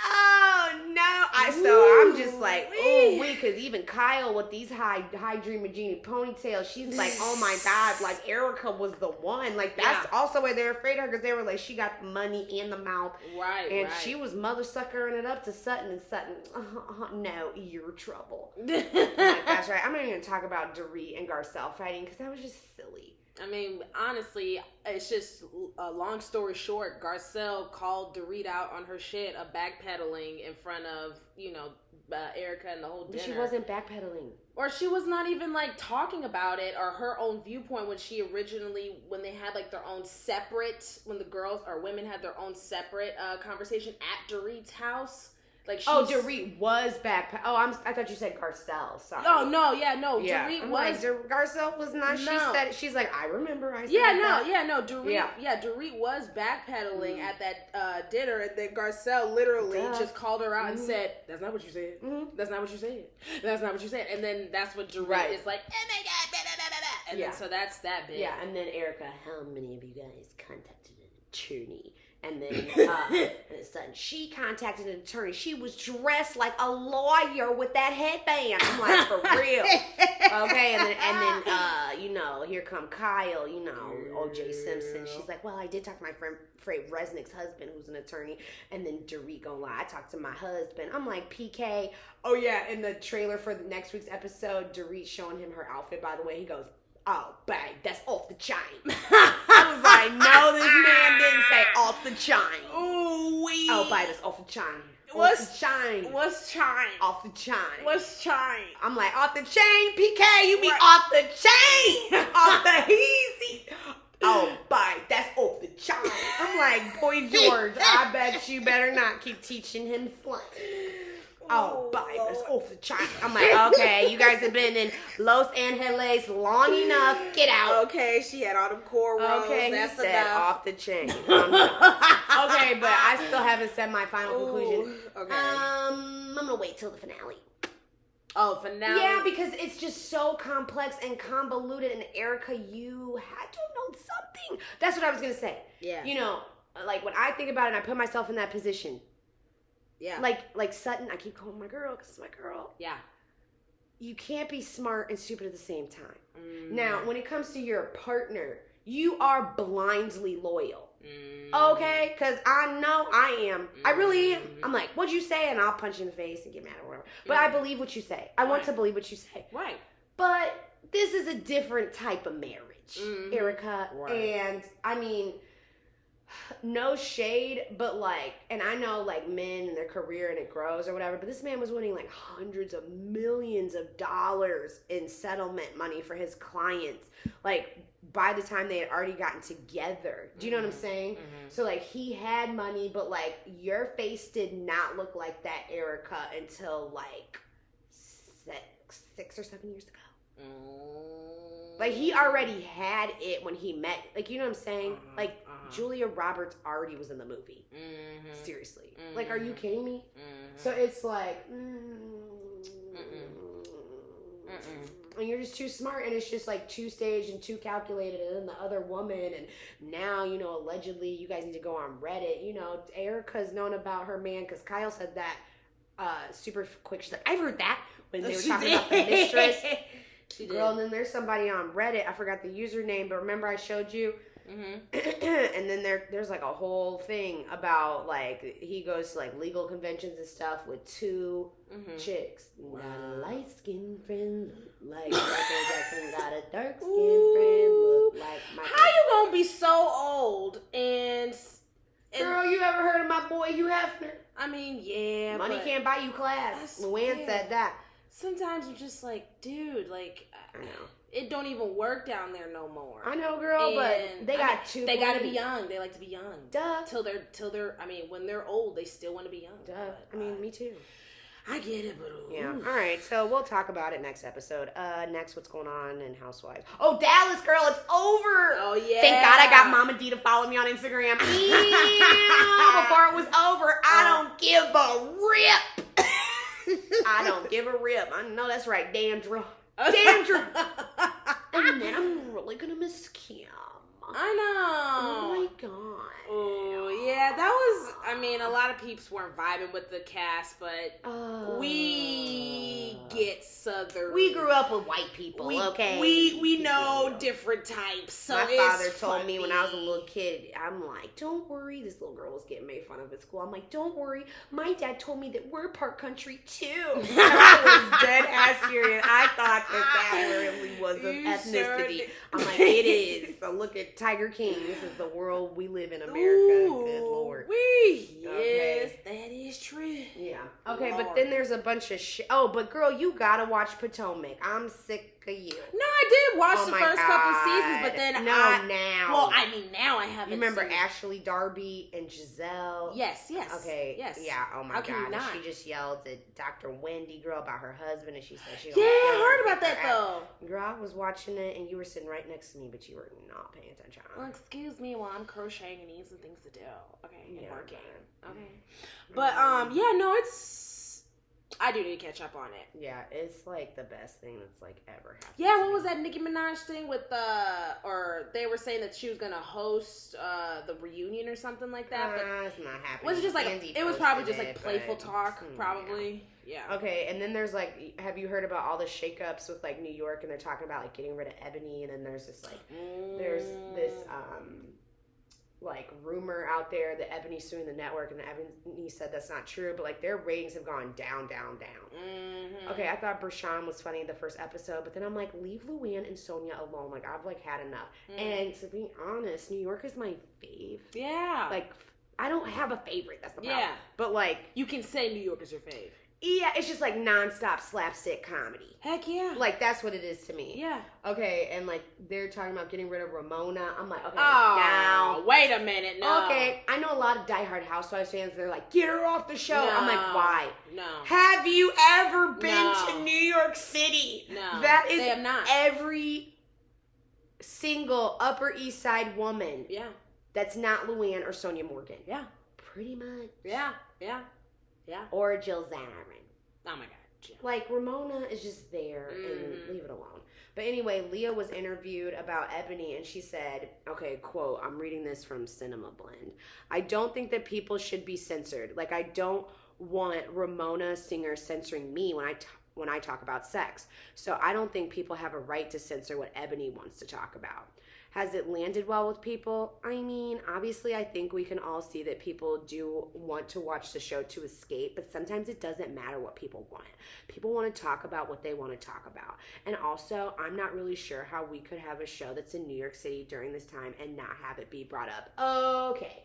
Speaker 1: Oh no! So I'm just like, oh, because even Kyle with these high dreamer genie ponytails, she's like, oh my god, like Erica was the one. Like that's also why they're afraid of her, because they were like, she got the money and the mouth,
Speaker 2: right?
Speaker 1: And she was mother suckering it up to Sutton, and Sutton, no, you're trouble. Like, that's right. I'm not even gonna talk about Dorit and Garcelle fighting because that was just silly.
Speaker 2: I mean, honestly, it's just a long story short. Garcelle called Dorit out on her shit of backpedaling in front of, Erica and the whole dinner.
Speaker 1: But she wasn't backpedaling.
Speaker 2: Or she was not even, like, talking about it or her own viewpoint when they had, like, their own separate, when the girls or women had their own separate conversation at Dorit's house. Like
Speaker 1: Dorit was back. I thought you said Garcelle. Sorry.
Speaker 2: Oh no, Dorit was.
Speaker 1: Like, Garcelle was not. She said, she's like, I remember. I said
Speaker 2: Dorit was backpedaling at that dinner, and then Garcelle literally just called her out and said, "That's not what you said. That's not what you said. That's not what you said." And then that's what Dorit is like, "Oh my god!" And then so that's that bit.
Speaker 1: Yeah, and then Erica, how many of you guys contacted an attorney? And then she contacted an attorney. She was dressed like a lawyer with that headband. I'm like, for real. Okay, and then here come Kyle, O.J. Simpson. She's like, well, I did talk to my friend Fred Resnick's husband, who's an attorney. And then Dorit gonna lie, I talked to my husband. I'm like, PK. Oh, yeah, in the trailer for the next week's episode, Dorit showing him her outfit, by the way. He goes, oh, babe, that's off the chain. I was like, no, this man didn't say off the chain.
Speaker 2: Ooh, wee.
Speaker 1: Oh, babe, that's off the chain.
Speaker 2: What's
Speaker 1: chain?
Speaker 2: What's chain?
Speaker 1: Off the chain.
Speaker 2: What's chain?
Speaker 1: I'm like, off the chain, PK, you mean off the chain. Off the easy. Oh, babe, that's off the chain. I'm like, boy George, I bet you better not keep teaching him slang. Oh, babe, that's off the chain. I'm like, okay, you guys have been in Los Angeles long enough. Get out.
Speaker 2: Okay, she had all them cornrows.
Speaker 1: Okay,
Speaker 2: that's
Speaker 1: he said
Speaker 2: enough.
Speaker 1: Off the chain. Okay, but I still haven't said my final conclusion.
Speaker 2: Okay.
Speaker 1: I'm gonna wait till the finale.
Speaker 2: Oh, finale.
Speaker 1: Yeah, because it's just so complex and convoluted. And Erica, you had to know something. That's what I was gonna say.
Speaker 2: Yeah.
Speaker 1: Like when I think about it, and I put myself in that position.
Speaker 2: Yeah.
Speaker 1: Like Sutton, I keep calling my girl because it's my girl.
Speaker 2: Yeah.
Speaker 1: You can't be smart and stupid at the same time. Now, when it comes to your partner, you are blindly loyal. Okay? Because I know I am. I really am. I'm like, what'd you say? And I'll punch you in the face and get mad or whatever. But I believe what you say. I want to believe what you say.
Speaker 2: Right.
Speaker 1: But this is a different type of marriage, Erica. Right. And, I mean, no shade, but and I know men and their career and it grows or whatever, but this man was winning hundreds of millions of dollars in settlement money for his clients, by the time they had already gotten together. Do you know what I'm saying? So he had money, but your face did not look like that, Erica, until 6 or 7 years ago. He already had it when he met. You know what I'm saying? Julia Roberts already was in the movie. Seriously. Are you kidding me? So it's and you're just too smart, and it's just too staged and too calculated, and then the other woman, and now, allegedly you guys need to go on Reddit. Erica's known about her man, because Kyle said that super quick. She's like, I've heard that, when they were talking about the mistress. Girl, and then there's somebody on Reddit, I forgot the username, but remember I showed you? And then there's a whole thing about he goes to legal conventions and stuff with 2 chicks. Wow. Got a light skinned friend, look like Michael Jackson. Got a dark skinned friend, look like Michael.
Speaker 2: How you gonna be so old and
Speaker 1: girl, you ever heard of my boy Hugh Hefner?
Speaker 2: I mean, yeah,
Speaker 1: money can't buy you class. Luann said that.
Speaker 2: Sometimes you're just dude,
Speaker 1: I know.
Speaker 2: It don't even work down there no more.
Speaker 1: I know, girl, but they got 2.
Speaker 2: They gotta be young. They like to be young.
Speaker 1: Duh.
Speaker 2: Till they're. I mean, when they're old, they still want to be young.
Speaker 1: Duh. I mean, me too.
Speaker 2: I get it, but
Speaker 1: yeah. All right, so we'll talk about it next episode. Next, what's going on in Housewives? Oh, Dallas, girl, it's over.
Speaker 2: Oh yeah.
Speaker 1: Thank God I got Mama D to follow me on Instagram. Before it was over, I don't give a rip. I don't give a rip. I know that's right, Dandruff. Dandruff. And then I'm really gonna miss Kim.
Speaker 2: I know.
Speaker 1: Oh my god.
Speaker 2: Oh yeah, that was. I mean, a lot of peeps weren't vibing with the cast, but we get Southern.
Speaker 1: We grew up with white people. Okay,
Speaker 2: we know different types. So
Speaker 1: my father told me when I was a little kid, I'm like, don't worry, this little girl was getting made fun of at school. I'm like, don't worry, my dad told me that we're part country too. I was dead ass serious. I thought that really was an ethnicity.
Speaker 2: Sure.
Speaker 1: I'm like, it is. So look at Tiger King. This is the world we live in, America.
Speaker 2: Ooh,
Speaker 1: good Lord.
Speaker 2: Yes, that is true.
Speaker 1: Yeah. Okay,
Speaker 2: Lord.
Speaker 1: but then there's a bunch of shit. Oh, but girl, you gotta watch Potomac. I'm sick of you.
Speaker 2: No, I did watch the first couple seasons, but then
Speaker 1: now.
Speaker 2: Well, I mean, now I haven't.
Speaker 1: You remember
Speaker 2: seen
Speaker 1: Ashley Darby and Giselle?
Speaker 2: Yes.
Speaker 1: Okay.
Speaker 2: Yes.
Speaker 1: Yeah. Oh my
Speaker 2: How can
Speaker 1: god.
Speaker 2: you not?
Speaker 1: She just yelled at Dr. Wendy girl about her husband, and she said she.
Speaker 2: Yeah, I heard about that though.
Speaker 1: Girl, I was watching it, and you were sitting right next to me, but you were not paying attention.
Speaker 2: Well, excuse me while I'm crocheting and needing some things to do. Okay, and working. Okay, but yeah, no, I do need to catch up on it.
Speaker 1: Yeah, it's like the best thing that's like ever happened.
Speaker 2: Yeah, what was that Nicki Minaj thing with or they were saying that she was gonna host the reunion or something like that, but
Speaker 1: it's not happening.
Speaker 2: Was it just like it was probably just like playful talk, probably. Yeah.
Speaker 1: Okay, and then there's like, have you heard about all the shakeups with like New York, and they're talking about like getting rid of Ebony, and then there's this like there's this like rumor out there that Ebony's suing the network, and Ebony said that's not true, but like their ratings have gone down.
Speaker 2: Mm-hmm.
Speaker 1: Okay, I thought Bershawn was funny the first episode, but then I'm like, leave Luann and Sonia alone. Like I've like had enough. And to be honest, New York is my fave.
Speaker 2: Yeah.
Speaker 1: Like I don't have a favorite. That's the problem.
Speaker 2: Yeah.
Speaker 1: But like
Speaker 2: you can say New York is your fave.
Speaker 1: Yeah, it's just like nonstop slapstick comedy.
Speaker 2: Heck yeah.
Speaker 1: Like that's what it is to me.
Speaker 2: Yeah.
Speaker 1: Okay, and like they're talking about getting rid of Ramona. I'm like, okay,
Speaker 2: now wait a minute. No.
Speaker 1: Okay, I know a lot of diehard Housewives fans. They're like, get her off the show.
Speaker 2: No.
Speaker 1: I'm like, why?
Speaker 2: No.
Speaker 1: Have you ever been to New York City?
Speaker 2: No.
Speaker 1: That is
Speaker 2: they have not.
Speaker 1: Every single Upper East Side woman.
Speaker 2: Yeah.
Speaker 1: That's not Luann or Sonia Morgan.
Speaker 2: Yeah.
Speaker 1: Pretty much.
Speaker 2: Yeah.
Speaker 1: Or Jill Zarin.
Speaker 2: Oh my god. Jill.
Speaker 1: Like Ramona is just there and leave it alone. But anyway, Leah was interviewed about Ebony, and she said, okay, quote, I'm reading this from Cinema Blend. I don't think that people should be censored. Like, I don't want Ramona Singer censoring me when I talk about sex. So I don't think people have a right to censor what Ebony wants to talk about. Has it landed well with people? I mean, obviously, I think we can all see that people do want to watch the show to escape, but sometimes it doesn't matter what people want. People want to talk about what they want to talk about. And also, I'm not really sure how we could have a show that's in New York City during this time and not have it be brought up. Okay.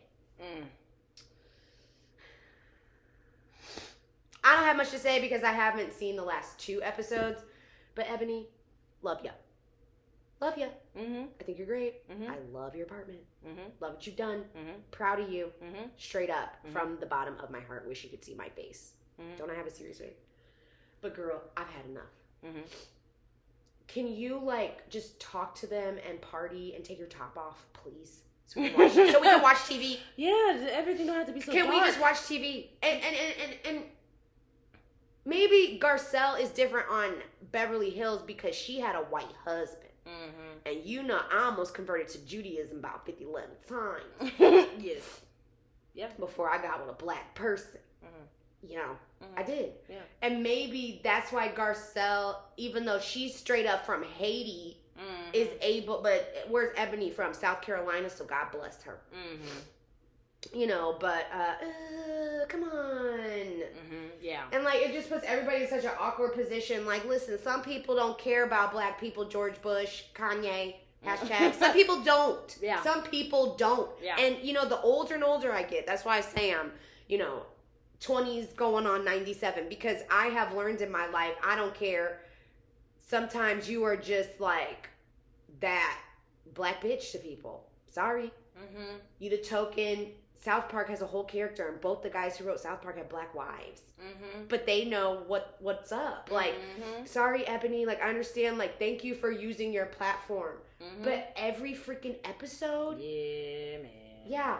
Speaker 1: I don't have much to say because I haven't seen the last 2 episodes, but Ebony, love ya. Love you. Mm-hmm. I think you're great. Mm-hmm. I love your apartment. Mm-hmm. Love what you've done. Mm-hmm. Proud of you. Mm-hmm. Straight up from the bottom of my heart. Wish you could see my face. Mm-hmm. Don't I have a serious face? But girl, I've had enough. Mm-hmm. Can you like just talk to them and party and take your top off, please? So we can watch TV.
Speaker 2: Yeah, everything don't have to be so.
Speaker 1: Can
Speaker 2: dark.
Speaker 1: we just watch TV and maybe Garcelle is different on Beverly Hills because she had a white husband. Mm-hmm. And you know, I almost converted to Judaism about 11 times.
Speaker 2: Yes. Yep.
Speaker 1: Before I got with a black person. Mm-hmm. You know, I did.
Speaker 2: Yeah.
Speaker 1: And maybe that's why Garcelle, even though she's straight up from Haiti, is able, but where's Ebony from? South Carolina, so God bless her. Mm-hmm. You know, but, come on. Yeah. And, like, it just puts everybody in such an awkward position. Like, listen, some people don't care about black people, George Bush, Kanye, hashtag. Some people don't. Yeah. Some people don't. Yeah. And, you know, the older and older I get, that's why I say I'm, you know, 20s going on 97. Because I have learned in my life, I don't care. Sometimes you are just, like, that black bitch to people. Sorry. Mm-hmm. You the token. South Park has a whole character, and both the guys who wrote South Park have black wives. Mm-hmm. But they know what's up. Like, sorry, Ebony. Like, I understand. Like, thank you for using your platform. Mm-hmm. But every freaking episode. Yeah, man. Yeah.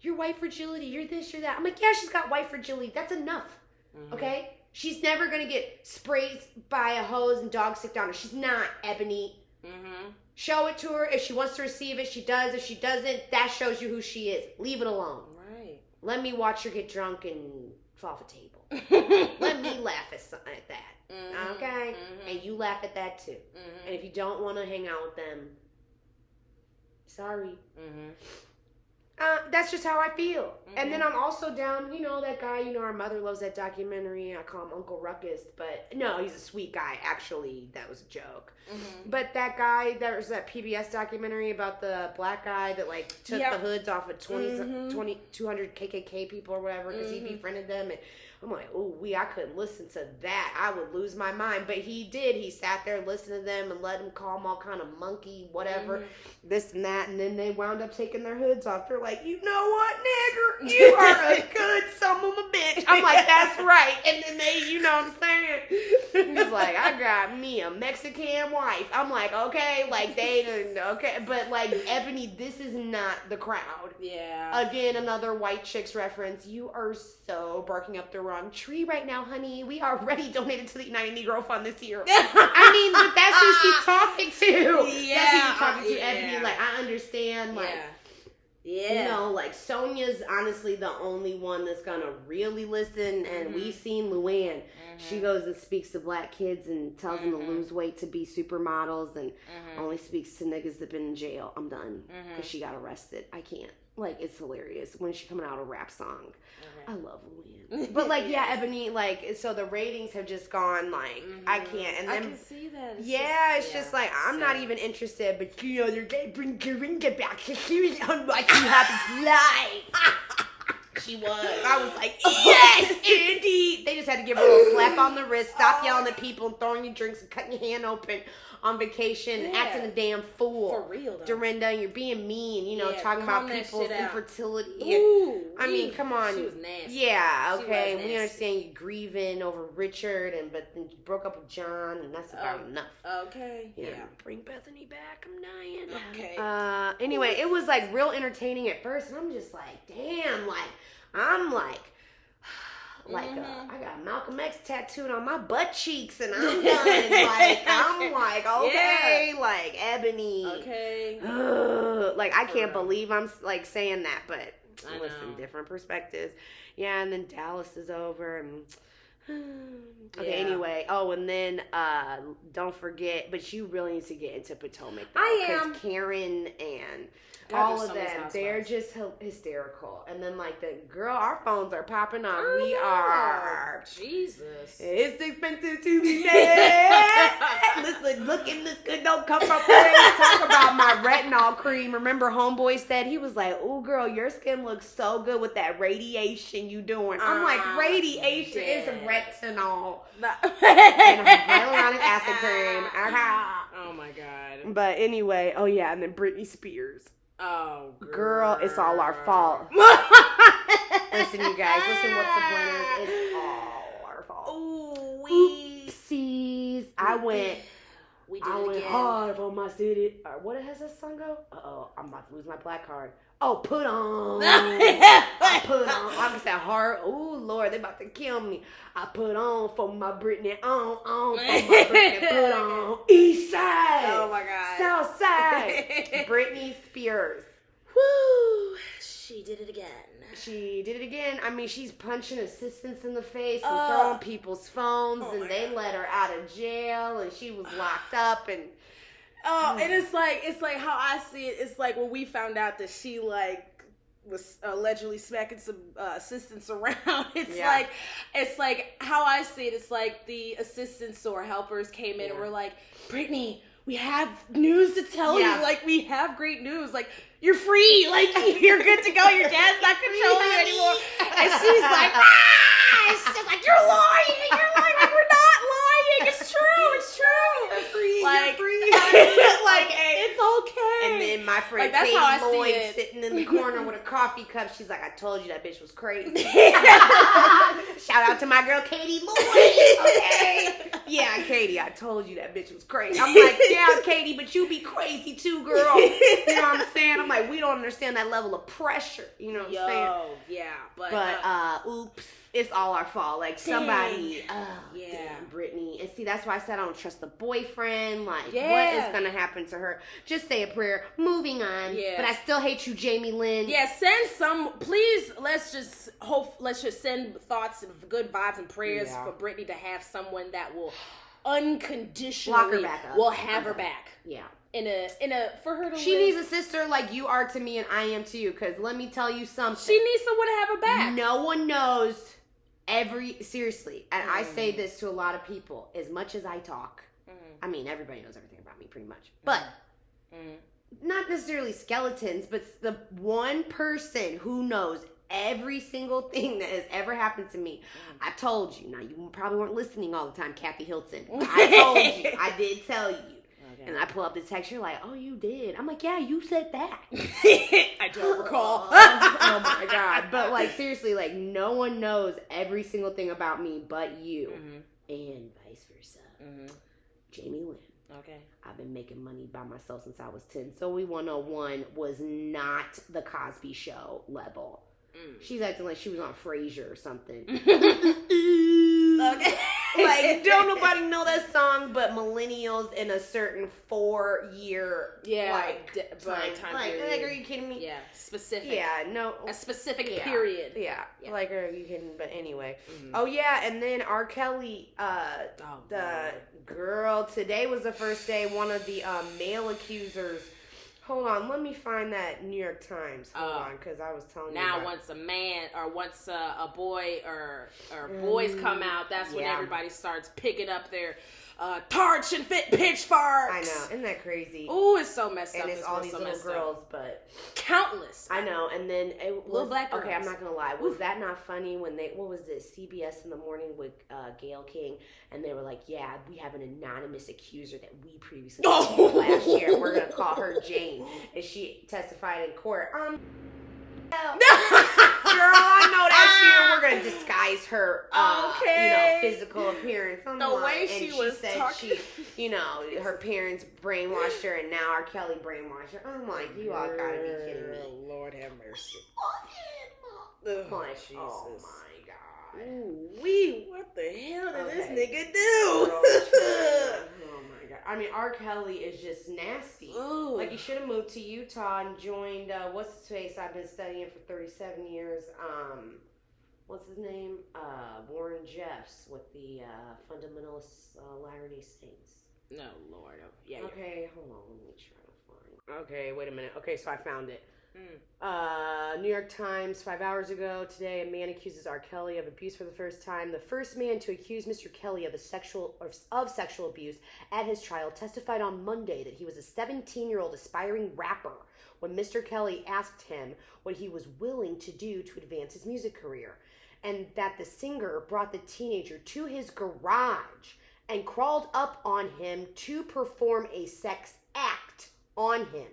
Speaker 1: Your white fragility. You're this, you're that. I'm like, yeah, she's got white fragility. That's enough. Mm-hmm. Okay? She's never going to get sprayed by a hose and dog sick down her. She's not, Ebony. Mm-hmm. Show it to her. If she wants to receive it, she does. If she doesn't, that shows you who she is. Leave it alone. Right. Let me watch her get drunk and fall off a table. Let me laugh at that. Mm-hmm. Okay? Mm-hmm. And you laugh at that too. Mm-hmm. And if you don't want to hang out with them, sorry. Mm-hmm. That's just how I feel. Mm-hmm. And then I'm also down, that guy, our mother loves that documentary. I call him Uncle Ruckus, but no, he's a sweet guy. Actually, that was a joke. Mm-hmm. But that guy, there was that PBS documentary about the black guy that took the hoods off of 200 KKK people or whatever because he befriended them. And I'm like, oh, I couldn't listen to that. I would lose my mind. But he did. He sat there, listened to them, and let them call him all kind of monkey, whatever, this and that. And then they wound up taking their hoods off. They're like, you know what, nigger? You are a good son of a bitch. I'm like, that's right. And then they, you know what I'm saying? He's like, I got me a Mexican wife. I'm like, okay, they didn't, okay. But Ebony, this is not the crowd. Yeah. Again, another white chicks reference. You are so barking up the wrong tree right now, honey. We already donated to the United Negro Fund this year. I mean, but that's who she's talking to. Yeah. That's who she's talking to, Ebony. I understand, Sonia's honestly the only one that's gonna really listen, and we've seen Luann. She goes and speaks to black kids and tells them to lose weight to be supermodels, and only speaks to niggas that been in jail. I'm done, because she got arrested. I can't. It's hilarious when she coming out a rap song. I love Luann. But Ebony, so the ratings have just gone I can't. And then I can see that. It's just I'm not even interested. But they're gonna bring Coringa back. She was on Watching Happy Live. She was. I was like, yes, Andy. They just had to give her a little slap on the wrist, stop yelling at people and throwing your drinks and cutting your hand open on vacation and acting a damn fool. For real, though. Dorinda, you're being mean, talking about people's infertility. Ooh, I mean, come on. She was nasty. Yeah, okay. We understand you grieving over Richard, but then you broke up with John, and that's about enough. Okay. Yeah. Bring Bethany back. I'm dying. Okay. Anyway, it was real entertaining at first, and I'm just damn, I'm I got Malcolm X tattooed on my butt cheeks, and I'm done. Okay, Ebony. Okay. I can't believe I'm saying that, but listen, different perspectives. Yeah, and then Dallas is over, and okay. Anyway, and then don't forget, but you really need to get into Potomac. Because Karen and all of them, they're just hysterical. And then the girl, our phones are popping off. We are. Jesus. It's expensive to be mad. Listen, looking this good don't come from there. Talk about my retinol cream. Remember Homeboy said, he was like, oh girl, your skin looks so good with that radiation you doing. I'm like, radiation is retinol. And hyaluronic acid cream. Oh my God. But anyway, and then Britney Spears. Oh, girl, it's all our fault. Listen, you guys, what's the pointers? It's all our fault. Oopsies. I went hard for my city. What has this song go? I'm about to lose my black card. Put on. I put on. I can say hard. Oh, Lord, they about to kill me. I put on for my Britney. On for my Britney. Put on. East side. Oh, my God. South side. Britney Spears. Woo. She did it again. I mean, she's punching assistants in the face and throwing people's phones, and they let her out of jail, and she was locked up, and... and it's how I see it. It's when we found out that she was allegedly smacking some assistants around. It's how I see it. It's the assistants or helpers came in and were like, Brittany, we have news to tell you. We have great news. You're free. You're good to go. Your dad's not controlling you anymore. And she's like, It's just you're lying. We're not lying. It's true. You're free. You're free. It's okay. And then then my friend
Speaker 2: like,
Speaker 1: Katie Lloyd sitting in the corner with a coffee cup. She's like, I told you that bitch was crazy. Shout out to my girl Katie Lloyd. Okay. Yeah, Katie, I told you that bitch was crazy. I'm like, yeah, Katie, but you be crazy too, girl. You know what I'm saying? I'm like, we don't understand that level of pressure. You know what I'm saying?
Speaker 2: Yeah.
Speaker 1: But oops. It's all our fault. Like, somebody, damn, Brittany. And see, that's why I said I don't trust the boyfriend. Like, what is going to happen to her? Just say a prayer. Moving on. Yeah. But I still hate you, Jamie Lynn.
Speaker 2: Yeah, please, let's just send thoughts and good vibes and prayers for Brittany to have someone that will unconditionally will have her back. Yeah. For her to
Speaker 1: She needs a sister like you are to me and I am to you, because let me tell you something.
Speaker 2: She needs someone to have her back.
Speaker 1: No one knows seriously, and I say this to a lot of people, as much as I talk, I mean, everybody knows everything about me pretty much, but not necessarily skeletons, but the one person who knows every single thing that has ever happened to me. I told you. Now, you probably weren't listening all the time, Kathy Hilton. I told you. I did tell you. And I pull up the text, you're like, oh, you did. I'm like, yeah, you said that.
Speaker 2: I don't recall.
Speaker 1: Oh my God. But like, seriously, like, no one knows every single thing about me but you. And vice versa. Jamie Lynn. Okay. I've been making money by myself since I was 10. So We 101 was not the Cosby Show level. She's acting like she was on Frasier or something. Okay. Like, don't nobody know that song but millennials in a certain 4-year time period. Like, are you kidding me?
Speaker 2: Yeah, specific.
Speaker 1: Yeah, no.
Speaker 2: A specific period.
Speaker 1: Yeah. Like, are you kidding? But anyway. Oh, yeah, and then R. Kelly, girl, today was the first day one of the male accusers. Hold on, let me find that New York Times. Hold on, because I was telling you.
Speaker 2: Now, once a man or once a boy or boys come out, that's when everybody starts picking up their torch and pitchforks.
Speaker 1: I know, isn't that crazy?
Speaker 2: Oh, it's so messed up.
Speaker 1: And it's all these little girls, but
Speaker 2: countless.
Speaker 1: I know, and then
Speaker 2: little black girls.
Speaker 1: Okay, I'm not gonna lie. Was that not funny when what was it? CBS in the Morning with Gayle King, and they were like, "Yeah, we have an anonymous accuser that we previously last year. We're gonna call her Jane, and she testified in court." Girl, I know that shit. We're gonna disguise her, physical appearance.
Speaker 2: The way she was talking.
Speaker 1: Her parents brainwashed her, and now R. Kelly brainwashed her. I'm like, you all gotta be kidding me.
Speaker 2: Lord have mercy.
Speaker 1: Like,
Speaker 2: Jesus.
Speaker 1: Oh my God.
Speaker 2: Ooh, what the hell did this nigga do?
Speaker 1: Oh my God. I mean, R. Kelly is just nasty.
Speaker 2: Ooh.
Speaker 1: Like, he should have moved to Utah and joined, what's his face I've been studying for 37 years. What's his name? Warren Jeffs with the fundamentalist Latter-day Saints.
Speaker 2: No, Lord. Yeah.
Speaker 1: Okay, hold on. Let me try to find. Okay, wait a minute. Okay, so I found it. New York Times, 5 hours ago today, a man accuses R. Kelly of abuse for the first time. The first man to accuse Mr. Kelly of sexual abuse at his trial testified on Monday that he was a 17-year-old aspiring rapper when Mr. Kelly asked him what he was willing to do to advance his music career, and that the singer brought the teenager to his garage and crawled up on him to perform a sex act on him.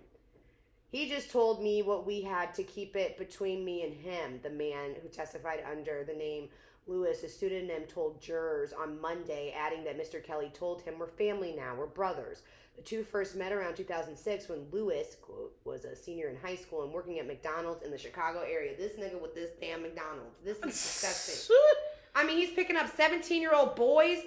Speaker 1: He just told me what we had to keep it between me and him, the man who testified under the name Lewis, a pseudonym, told jurors on Monday, adding that Mr. Kelly told him, "We're family now, we're brothers." The two first met around 2006 when Lewis, quote, was a senior in high school and working at McDonald's in the Chicago area. This nigga with this damn McDonald's. This is disgusting. I mean, he's picking up 17-year-old boys.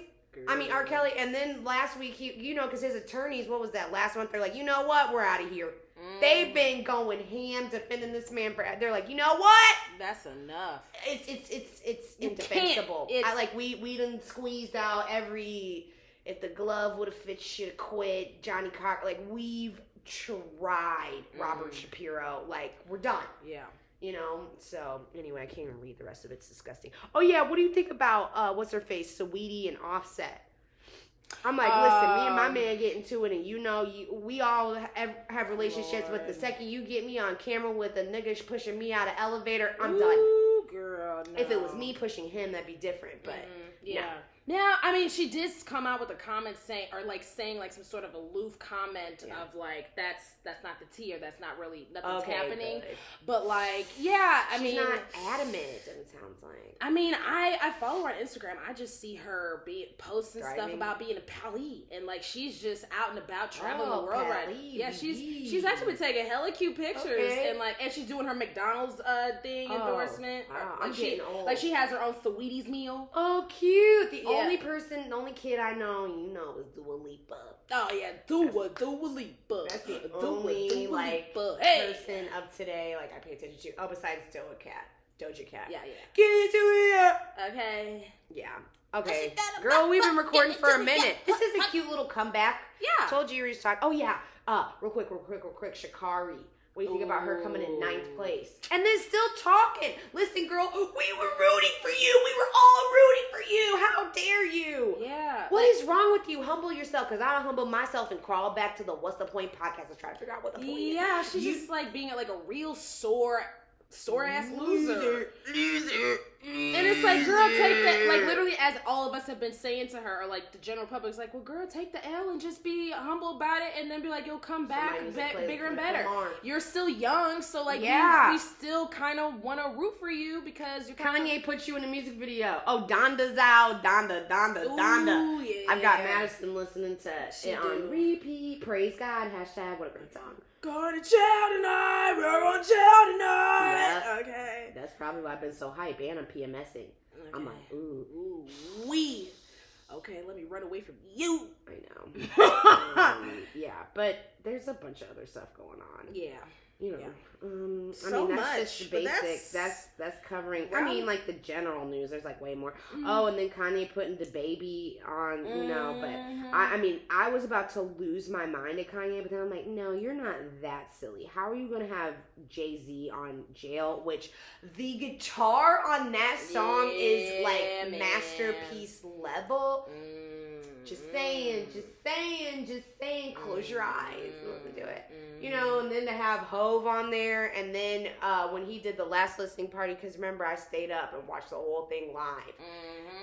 Speaker 1: I mean, R. Kelly, and then last week, because his attorneys, what was that, last month, they're like, you know what, we're out of here. They've been going ham defending this man. They're like, you know what?
Speaker 2: That's enough.
Speaker 1: It's indefensible. We done squeezed out if the glove would have fit, should have quit. Johnny Cocker, like, we've tried. Robert Shapiro, like, we're done.
Speaker 2: Yeah.
Speaker 1: So anyway, I can't even read the rest of it. It's disgusting. Oh yeah, what do you think about what's her face, Saweetie and Offset? I'm like, listen, me and my man get into it, and we all have relationships. But the second you get me on camera with a nigga pushing me out of elevator, I'm done.
Speaker 2: Girl, no.
Speaker 1: If it was me pushing him, that'd be different. But
Speaker 2: Yeah, I mean, she did come out with a comment saying like some sort of aloof comment of like that's not the tea, or that's not really nothing's happening. Good. But like, yeah,
Speaker 1: she's not adamant. It sounds like.
Speaker 2: I mean, I follow her on Instagram. I just see her posting stuff about being a Paris, and like she's just out and about traveling the world right. Yeah, she's actually been taking hella cute pictures, and she's doing her McDonald's endorsement.
Speaker 1: Wow, I'm getting old.
Speaker 2: Like she has her own Sweeties meal.
Speaker 1: Oh, cute. The only kid I know, is Dua Lipa.
Speaker 2: Oh yeah, Dua Lipa.
Speaker 1: That's the only person of today I pay attention to. Oh, besides Doja Cat.
Speaker 2: Yeah.
Speaker 1: Get into it.
Speaker 2: Okay.
Speaker 1: Yeah. Okay. Girl, we've been recording for a minute. This is a cute little comeback.
Speaker 2: Yeah.
Speaker 1: Told you were just talking. Oh yeah. Real quick. Sha'Carri. What do you think about her coming in 9th place? And then still talking. Listen, girl, we were rooting for you. We were all rooting for you. How dare you?
Speaker 2: Yeah.
Speaker 1: What is wrong with you? Humble yourself, because I don't humble myself and crawl back to the What's the Point podcast and try to figure out what the point is.
Speaker 2: Yeah, she's just like being like a real sore ass loser. And it's like, girl, take that. Like, literally, as all of us have been saying to her, or like the general public's like, well, girl, take the L and just be humble about it, and then be like, you'll come back bigger and better. You're still young, so like, we still kind of want to root for you because you're
Speaker 1: Kanye put you in a music video. Oh, Donda's out. Donda.
Speaker 2: Ooh, yeah.
Speaker 1: I've got Madison listening to it on repeat. Praise God. #. What a great song.
Speaker 2: Going to jail tonight. We're going to jail tonight.
Speaker 1: Yep.
Speaker 2: Okay.
Speaker 1: That's probably why I've been so hype, and I'm PMSing. Okay. I'm like, ooh,
Speaker 2: okay, let me run away from you.
Speaker 1: I know. Yeah, but there's a bunch of other stuff going on.
Speaker 2: Yeah.
Speaker 1: So that's much, just the basic. That's covering. I mean, like the general news. There's like way more. Mm-hmm. Oh, and then Kanye putting the baby on. But I mean, I was about to lose my mind at Kanye, but then I'm like, no, you're not that silly. How are you gonna have Jay-Z on Jail? Which the guitar on that song is like masterpiece level. Just saying. Close your eyes and listen to it. And then to have Hove on there, and then when he did the last listening party, because remember, I stayed up and watched the whole thing live.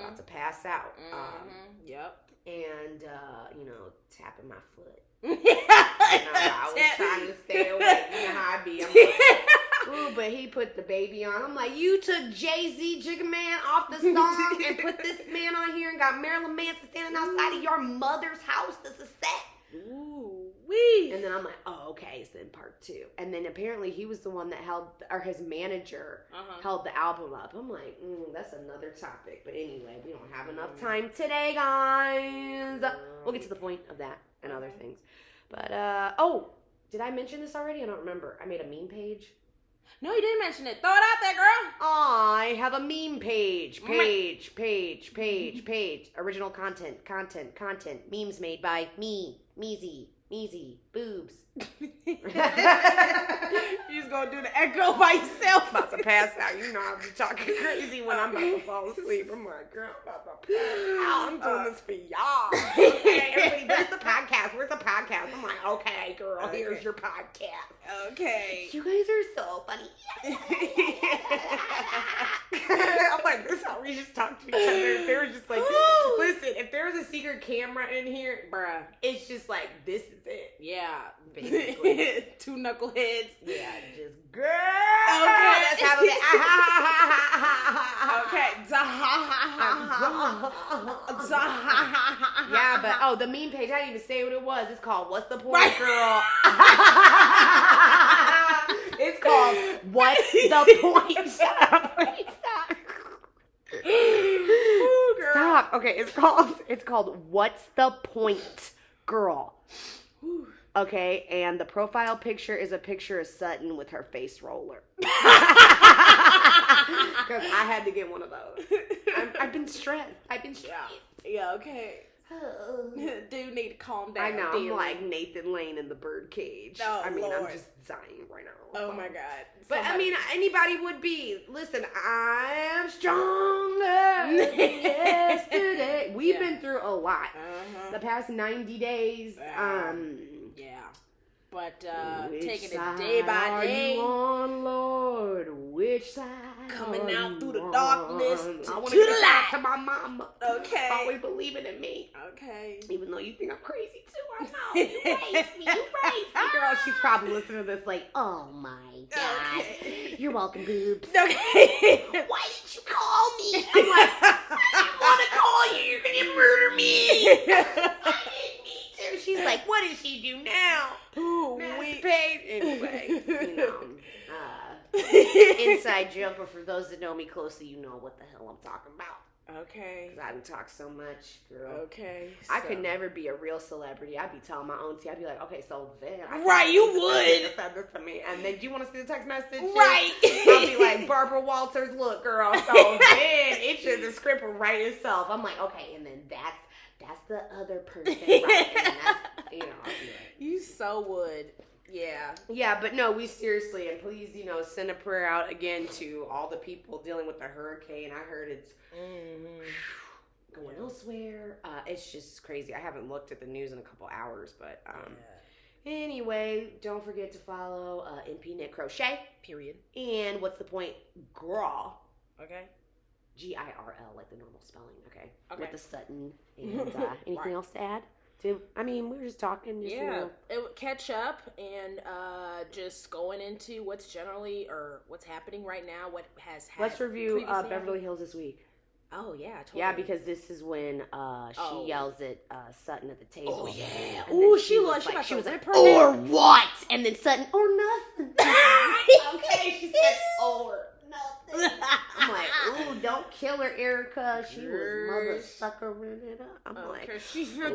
Speaker 1: About to pass out.
Speaker 2: Yep.
Speaker 1: And, tapping my foot. I was trying to stay awake. You know how I be. I'm like, ooh, but he put the baby on. I'm like, you took Jay-Z, Jigga Man off the song and put this man on here and got Marilyn Manson standing outside of your mother's house. This is set.
Speaker 2: Ooh, wee.
Speaker 1: And then I'm like, oh, okay, it's in part 2. And then apparently he was the one that his manager held the album up. I'm like, that's another topic. But anyway, we don't have enough time today, guys. We'll get to the point of that and other things. But, did I mention this already? I don't remember. I made a meme page.
Speaker 2: No, you didn't mention it. Throw it out there, girl.
Speaker 1: I have a meme page. Page. Original content. Memes made by me. Meezy. Boobs.
Speaker 2: You just gonna do the echo by yourself.
Speaker 1: About to pass out. You know I'm talking crazy when I'm about to fall asleep. I'm like, girl, I'm about to pass out. I'm doing this for y'all. Okay, everybody, where's the podcast? I'm like, okay, girl, here's your podcast.
Speaker 2: Okay.
Speaker 1: You guys are so funny. I'm like, this is how we just talk to each other. If there was just like, listen, if there was a secret camera in here, bruh, it's just like, this is it.
Speaker 2: Yeah.
Speaker 1: Basically.
Speaker 2: 2 knuckleheads.
Speaker 1: Yeah, just girl. Okay. That's how it is.
Speaker 2: Okay.
Speaker 1: Yeah, but the meme page, I didn't even say what it was. It's called What's the Point, Girl? It's called What's the Point? Shut up. Wait, stop. Ooh, girl. Stop. Okay, it's called What's the Point, Girl? Okay, and the profile picture is a picture of Sutton with her face roller. Because I had to get one of those. I've been stressed.
Speaker 2: Yeah, okay. Dude need to calm down.
Speaker 1: I know, I'm like Nathan Lane in the birdcage.
Speaker 2: Oh,
Speaker 1: I mean,
Speaker 2: Lord.
Speaker 1: I'm just dying right now.
Speaker 2: Oh, my God.
Speaker 1: But, I mean, anybody would be. Listen, I'm stronger than yesterday. We've been through a lot. The past 90 days.
Speaker 2: Yeah. But taking it day by day.
Speaker 1: Are you on, Lord? Which side?
Speaker 2: coming out through the darkness
Speaker 1: I want
Speaker 2: to the light.
Speaker 1: To my mama.
Speaker 2: Okay.
Speaker 1: Always believing in me.
Speaker 2: Okay.
Speaker 1: Even though you think I'm crazy too, I know. You raised me. Girl, she's probably listening to this like, oh my God. Okay. You're welcome, boobs.
Speaker 2: Okay.
Speaker 1: Why didn't you call me? I'm like, I didn't want to call you. You're going to murder me. I didn't mean to. She's like, what does she do now?
Speaker 2: Ooh,
Speaker 1: masturbate. Anyway, inside joke, but for those that know me closely, you know what the hell I'm talking about.
Speaker 2: Okay.
Speaker 1: Because I done talk so much, girl.
Speaker 2: Okay.
Speaker 1: I could never be a real celebrity. I'd be telling my own tea. I'd be like, okay, so then.
Speaker 2: Right, you would.
Speaker 1: Said this to me. And then, do you want to see the text message?
Speaker 2: Right.
Speaker 1: I'll be like, Barbara Walters, look, girl. So then it should, the script will write itself. I'm like, okay, and then that's the other person. Right. And that's, I'll be like.
Speaker 2: You so would. Yeah.
Speaker 1: Yeah, but no, we seriously, and please, send a prayer out again to all the people dealing with the hurricane. I heard it's going elsewhere. It's just crazy. I haven't looked at the news in a couple hours, but anyway, don't forget to follow NP Knit Crochet.
Speaker 2: Period. And
Speaker 1: what's the point? Graw.
Speaker 2: Okay.
Speaker 1: GIRL, like the normal spelling. Okay. With the Sutton. And anything else to add? We were just talking. Just,
Speaker 2: it would catch up and just going into what's happening right now. What has happened?
Speaker 1: Let's review Beverly Hills this week.
Speaker 2: Oh yeah, totally.
Speaker 1: Yeah, because this is when she yells at Sutton at the table.
Speaker 2: Oh yeah.
Speaker 1: Oh, she was like, or what? And then Sutton, or nothing. Okay, she said, or nothing. I'm like, ooh, don't kill her, Erica. She was mother suckering it up. I'm like,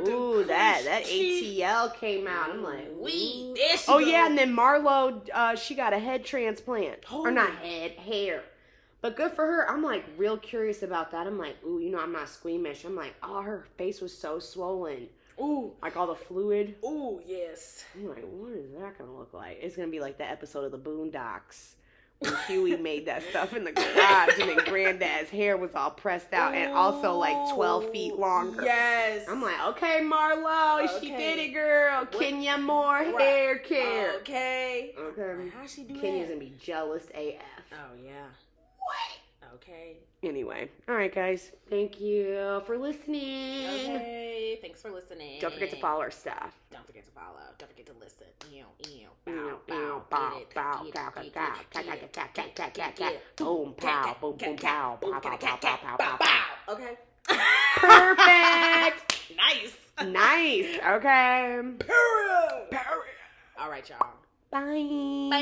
Speaker 1: ooh, that ATL came out. I'm like, and then Marlo, she got a head transplant. Or not hair. But good for her. I'm like real curious about that. I'm like, ooh, I'm not squeamish. I'm like, oh, her face was so swollen. Ooh. Like all the fluid.
Speaker 2: Ooh, yes.
Speaker 1: I'm like, what is that going to look like? It's going to be like the episode of the Boondocks when Huey made that stuff in the garage and then Granddad's hair was all pressed out and also like 12 feet longer.
Speaker 2: Yes.
Speaker 1: I'm like, okay, Marlo, she did it, girl. Kenya more hair care.
Speaker 2: Okay.
Speaker 1: How'd she do Kenya's going to be jealous AF.
Speaker 2: Oh, yeah.
Speaker 1: What?
Speaker 2: Okay.
Speaker 1: Anyway. All right, guys. Thank you for listening.
Speaker 2: Okay. Thanks for listening.
Speaker 1: Don't forget to follow our stuff.
Speaker 2: Don't forget to follow. Don't forget to listen.
Speaker 1: Boom, pow, boom, boom, pow, pow, pow, pow, pow, pow, pow.
Speaker 2: Okay.
Speaker 1: Perfect.
Speaker 2: Nice.
Speaker 1: Okay.
Speaker 2: Period. All right, y'all.
Speaker 1: Bye.